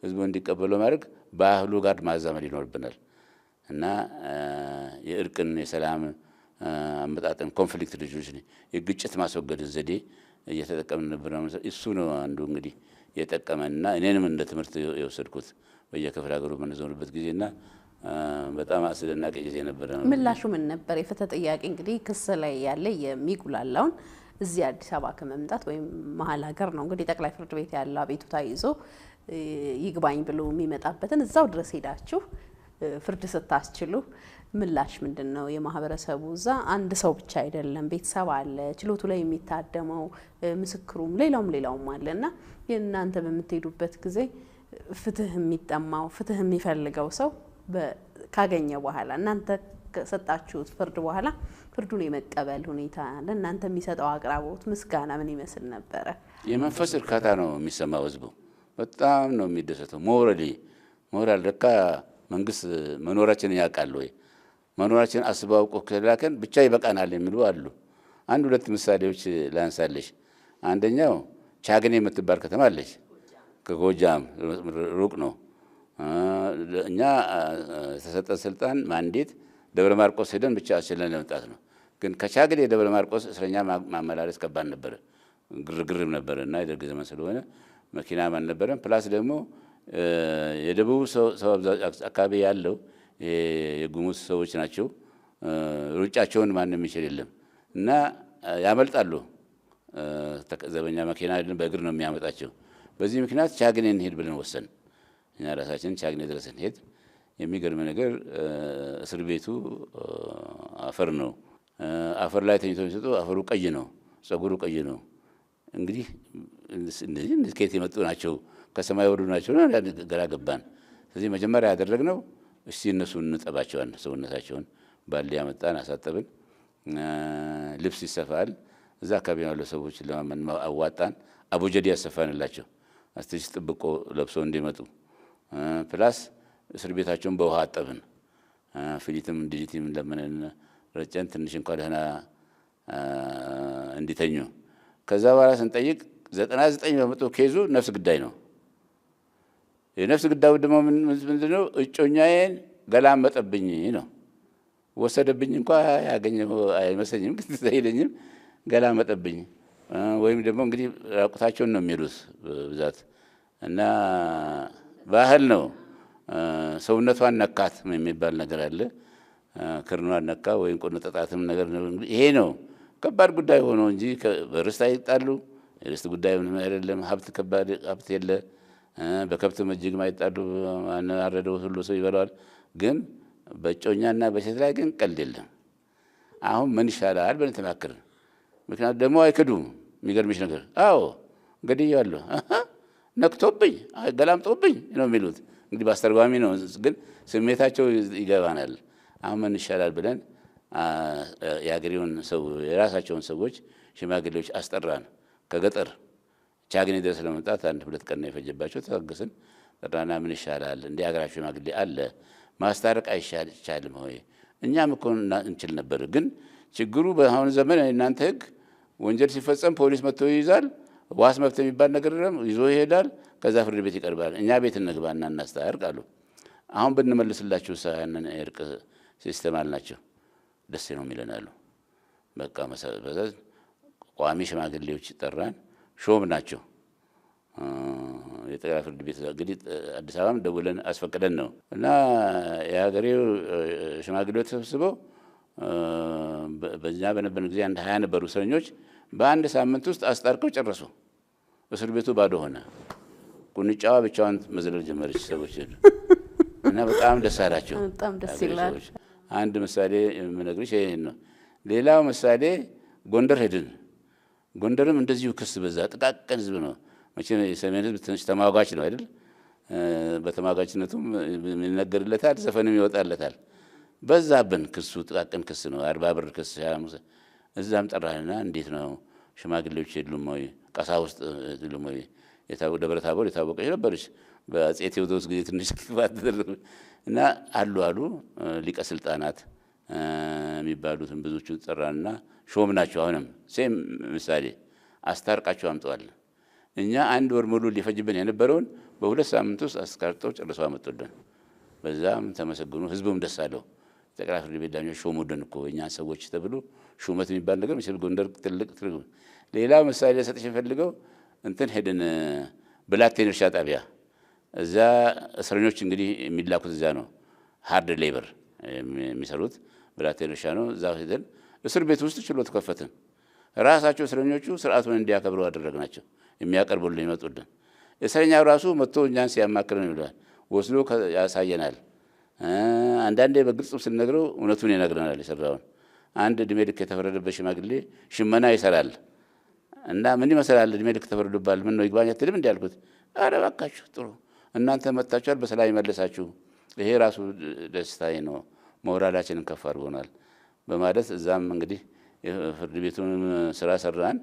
ህዝቡ እንዲቀበለው ማድረግ ባህሉ ጋር ማዛመድ ይኖርብናል። እና የእርቅን የሰላም አመጣጥን ኮንፍሊክት ሪዞሉሽን የግጭት ማስወገድ ዘዴ እየተጠቀምን ነበር። እሱ ነው አንዱ እንግዲህ የጠቀመንና እኔንም እንደ ትምህርት የወሰድኩት በየክፍለ ሀገሩ በነበርንበት ጊዜና በጣም አስደናቂ ጊዜ ነበር። ምላሹ ምን ነበር? የፍትህ ጥያቄ እንግዲህ ክስ ላይ ያለ የሚጉላላውን እዚህ አዲስ አበባ ከመምጣት ወይም መሀል ሀገር ነው እንግዲህ ጠቅላይ ፍርድ ቤት ያለ አቤቱታ ይዞ ይግባኝ ብሎ የሚመጣበትን እዛው ድረስ ሄዳችሁ ፍርድ ስታስችሉ ምላሽ ምንድነው? የማህበረሰቡ እዛ አንድ ሰው ብቻ አይደለም፣ ቤተሰብ አለ፣ ችሎቱ ላይ የሚታደመው ምስክሩም ሌላውም አለና የእናንተ በምትሄዱበት ጊዜ ፍትህ የሚጠማው ፍትህ የሚፈልገው ሰው ካገኘ በኋላ እናንተ ከሰጣችሁት ፍርድ በኋላ ፍርዱን የመቀበል ሁኔታ ለእናንተ የሚሰጠው አቅራቦት ምስጋና ምን ይመስል ነበረ? የመንፈስ እርካታ ነው የሚሰማው። ህዝቡ በጣም ነው የሚደሰተው። ሞራል ለካ መንግስት መኖራችንን ያውቃል ወይ መኖራችንን አስበው አውቆ ከላከን ብቻ ይበቃናል የሚሉ አሉ። አንድ ሁለት ምሳሌዎች ላንሳለሽ። አንደኛው ቻግኔ የምትባል ከተማ አለች። ከጎጃም ሩቅ ነው። እኛ የተሰጠን ስልጣን ማንዴት ደብረ ማርቆስ ሄደን ብቻ አስችለን ለመምጣት ነው። ግን ከቻግኔ ደብረ ማርቆስ እስረኛ ማመላለስ ከባድ ነበር፣ ግርግርም ነበር እና የደርግ ዘመን ስለሆነ መኪናም አልነበረም። ፕላስ ደግሞ የደቡብ ሰው አካባቢ ያለው የጉሙዝ ሰዎች ናቸው። ሩጫቸውን ማንም የሚችል የለም እና ያመልጣሉ። ዘበኛ መኪና አይደለም በእግር ነው የሚያመጣቸው። በዚህ ምክንያት ቻግኔ እንሄድ ብለን ወሰን። እኛ ራሳችን ቻግኔ ድረስ እንሄድ። የሚገርም ነገር እስር ቤቱ አፈር ነው። አፈር ላይ ተኝቶ ሲሰጡ አፈሩ ቀይ ነው፣ ጸጉሩ ቀይ ነው። እንግዲህ እነዚህ ከየት የመጡ ናቸው? ከሰማይ ወርዱ ናቸው? ግራ ገባን። ስለዚህ መጀመሪያ ያደረግነው እስቲ እነሱን እንጠባቸዋል። ሰውነታቸውን ባል ያመጣን አሳጠብን። ልብስ ይሰፋል። እዛ አካባቢ ያሉ ሰዎች ለማመን አዋጣን። አቡጀዲ ያሰፋንላቸው አስተሽ ጥብቆ ለብሶ እንዲመጡ ፕላስ እስር ቤታቸውን በውሃ አጠብን። ፍሊትም ዲጂቲም ለምንን ረጨን ትንሽ እንኳን ደህና እንዲተኙ። ከዛ በኋላ ስንጠይቅ 99% ኬዙ ነፍስ ግዳይ ነው። የነፍስ ግዳዩ ደግሞ ምንድነው? እጮኛዬን ገላመጠብኝ ነው። ወሰደብኝ እንኳን ያገኘው አይመስለኝም፣ ግን ዘይለኝም ገላመጠብኝ። ወይም ደግሞ እንግዲህ ራቁታቸውን ነው የሚሉት በብዛት እና ባህል ነው። ሰውነቷን ነካት የሚባል ነገር አለ። ክርኗን ነካ ወይም ቆነጠጣትም ነገር ነው። ይሄ ነው ከባድ ጉዳይ ሆኖ እንጂ በርስት አይጣሉ። የርስት ጉዳይ ምንም አይደለም። ከባድ ሀብት የለ። በከብት እጅግ ማይጣሉ። አረደው ሁሉ ሰው ይበላዋል። ግን በእጮኛና በሴት ላይ ግን ቀልድ የለም። አሁን ምን ይሻላል ብለን ተማከርን። ምክንያቱም ደግሞ አይክዱም። የሚገርምሽ ነገር አዎ ገድያለሁ፣ ነክቶብኝ፣ ገላምጦብኝ ነው የሚሉት። እንግዲህ በአስተርጓሚ ነው፣ ግን ስሜታቸው ይገባናል። አሁን ምን ይሻላል ብለን የአገሬውን ሰው የራሳቸውን ሰዎች ሽማግሌዎች አስጠራን። ከገጠር ቻግኔ ድረስ ለመምጣት 1-2 ቀን ነው የፈጀባቸው። ተታገስን። ጠራና ምን ይሻላል እንደ አገራችሁ ሽማግሌ አለ ማስታረቅ አይቻልም ሆይ? እኛም እኮ እንችል ነበር፣ ግን ችግሩ በአሁኑ ዘመን እናንተ ህግ ወንጀል ሲፈጸም ፖሊስ መጥቶ ይይዛል። ዋስ መብት የሚባል ነገር ይዞ ይሄዳል። ከዛ ፍርድ ቤት ይቀርባል። እኛ ቤት እንግባና እናስታርቅ አሉ። አሁን ብንመልስላችሁ ያንን እርቅ ሲስተም አልናቸው። ደስ ነው የሚለናሉ። በቃ መሰረት ቋሚ ሽማግሌዎች ጠራን። ሾም ናቸው። የጠቅላይ ፍርድ ቤት እንግዲህ አዲስ አበባም ደውለን አስፈቅደን ነው እና የሀገሬው ሽማግሌዎች ተሰብስበው በዛ በነበርን ጊዜ 20 ነበሩ እስረኞች። በአንድ ሳምንት ውስጥ አስታርቀው ጨረሱ። እስር ቤቱ ባዶ ሆነ። ቁንጫዋ ብቻዋን መዝለል ጀመረች። ሰዎች እና በጣም ደስ አላቸው። በጣም ደስ ይላል። አንድ ምሳሌ የምነግርሽ ይሄን ነው። ሌላው ምሳሌ ጎንደር ሄድን። ጎንደርም እንደዚሁ ክስ በዛ። ጥቃቅን ህዝብ ነው መቼም የሰሜን ህዝብ ትንሽ ተማጋች ነው አይደል? በተማጋችነቱም ይነገርለታል፣ ዘፈንም ይወጣለታል። በዛብን ክሱ ጥቃቅን ክስ ነው። 40 ብር ክስ እዛም ጠራንና እንዴት ነው ሽማግሌዎች የሉም ወይ? ቀሳውስት የሉም ወይ? ደብረ ታቦር የታወቀች ነበረች። በአፄ ቴዎድሮስ ጊዜ ትንሽ ክፋት ተደረገ እና አሉ ሊቀ ስልጣናት የሚባሉትን ብዙዎቹ ጠራንና ሾም ናቸው። አሁንም ሴም ምሳሌ አስታርቃቸው አምጠዋል። እኛ 1 ወር ሙሉ ሊፈጅብን የነበረውን በ2 ሳምንት ውስጥ አስታርቀው ጨርሰው አመጡልን። በዛም ተመሰግኑ ህዝቡም ደስ አለው ጠቅላይ ፍርድ ቤት ዳኞች ሾሙልን እኮ እኛ ሰዎች ተብሎ ሹመት የሚባል ነገር ምስል ጎንደር ትልቅ ትርጉም ሌላ ምሳሌ ለሰጥሽ ፈልገው እንትን ሄደን ብላቴን እርሻ ጣቢያ እዛ እስረኞች እንግዲህ የሚላኩት እዛ ነው ሃርድ ሌበር የሚሰሩት ብላቴን እርሻ ነው እዛ ሄደን እስር ቤት ውስጥ ችሎት ከፈትን ራሳቸው እስረኞቹ ስርዓቱን እንዲያከብሩ አደረግናቸው የሚያቀርቡልን ይመጡልን እስረኛው ራሱ መጥቶ እኛን ሲያማክረን ይላል ወስዶ ያሳየናል አንዳንዴ በግልጽ ስንነግረው እውነቱን ይነግረናል የሰራውን አንድ እድሜ ልክ የተፈረደበት ሽማግሌ ሽመና ይሰራል እና ምን ይመስላል እድሜ ልክ ተፈረደባል ምን ነው ይግባኝ አትልም እንዴ አልኩት አረ እባካችሁ ጥሩ እናንተ መጣችኋል በሰላም ይመለሳችሁ ይሄ ራሱ ደስታዬ ነው ሞራላችንን ከፍ አድርጎናል በማለት እዛም እንግዲህ ፍርድ ቤቱን ስራ ሰራን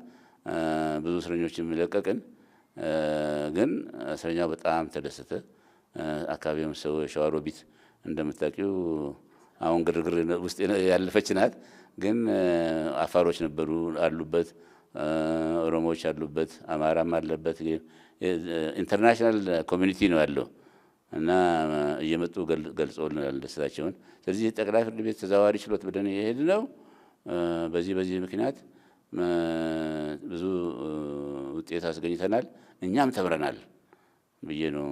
ብዙ እስረኞችን ለቀቅን ግን እስረኛው በጣም ተደሰተ አካባቢውም ሰው ሸዋሮቢት እንደምታውቂው አሁን ግርግር ውስጥ ያለፈች ናት ግን አፋሮች ነበሩ አሉበት ኦሮሞዎች አሉበት አማራም አለበት ኢንተርናሽናል ኮሚኒቲ ነው ያለው እና እየመጡ ገልጸውልናል ደስታቸውን ስለዚህ ጠቅላይ ፍርድ ቤት ተዛዋሪ ችሎት በደን የሄድነው በዚህ ምክንያት ብዙ ውጤት አስገኝተናል እኛም ተምረናል ብዬ ነው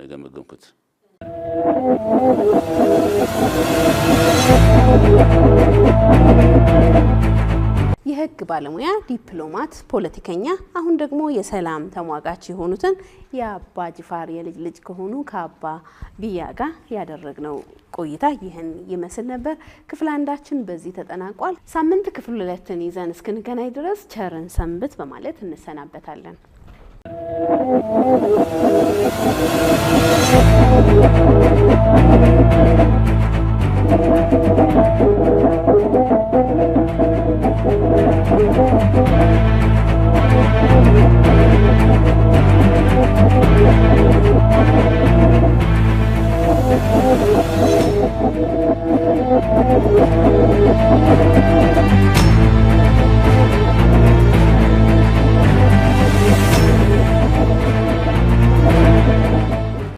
የገመገምኩት የህግ ባለሙያ ዲፕሎማት ፖለቲከኛ አሁን ደግሞ የሰላም ተሟጋች የሆኑትን የአባ ጅፋር የልጅ ልጅ ከሆኑ ከአባ ቢያ ጋር ያደረግነው ቆይታ ይህን ይመስል ነበር ክፍል አንዳችን በዚህ ተጠናቋል ሳምንት ክፍል 2ን ይዘን እስክንገናኝ ድረስ ቸርን ሰንብት በማለት እንሰናበታለን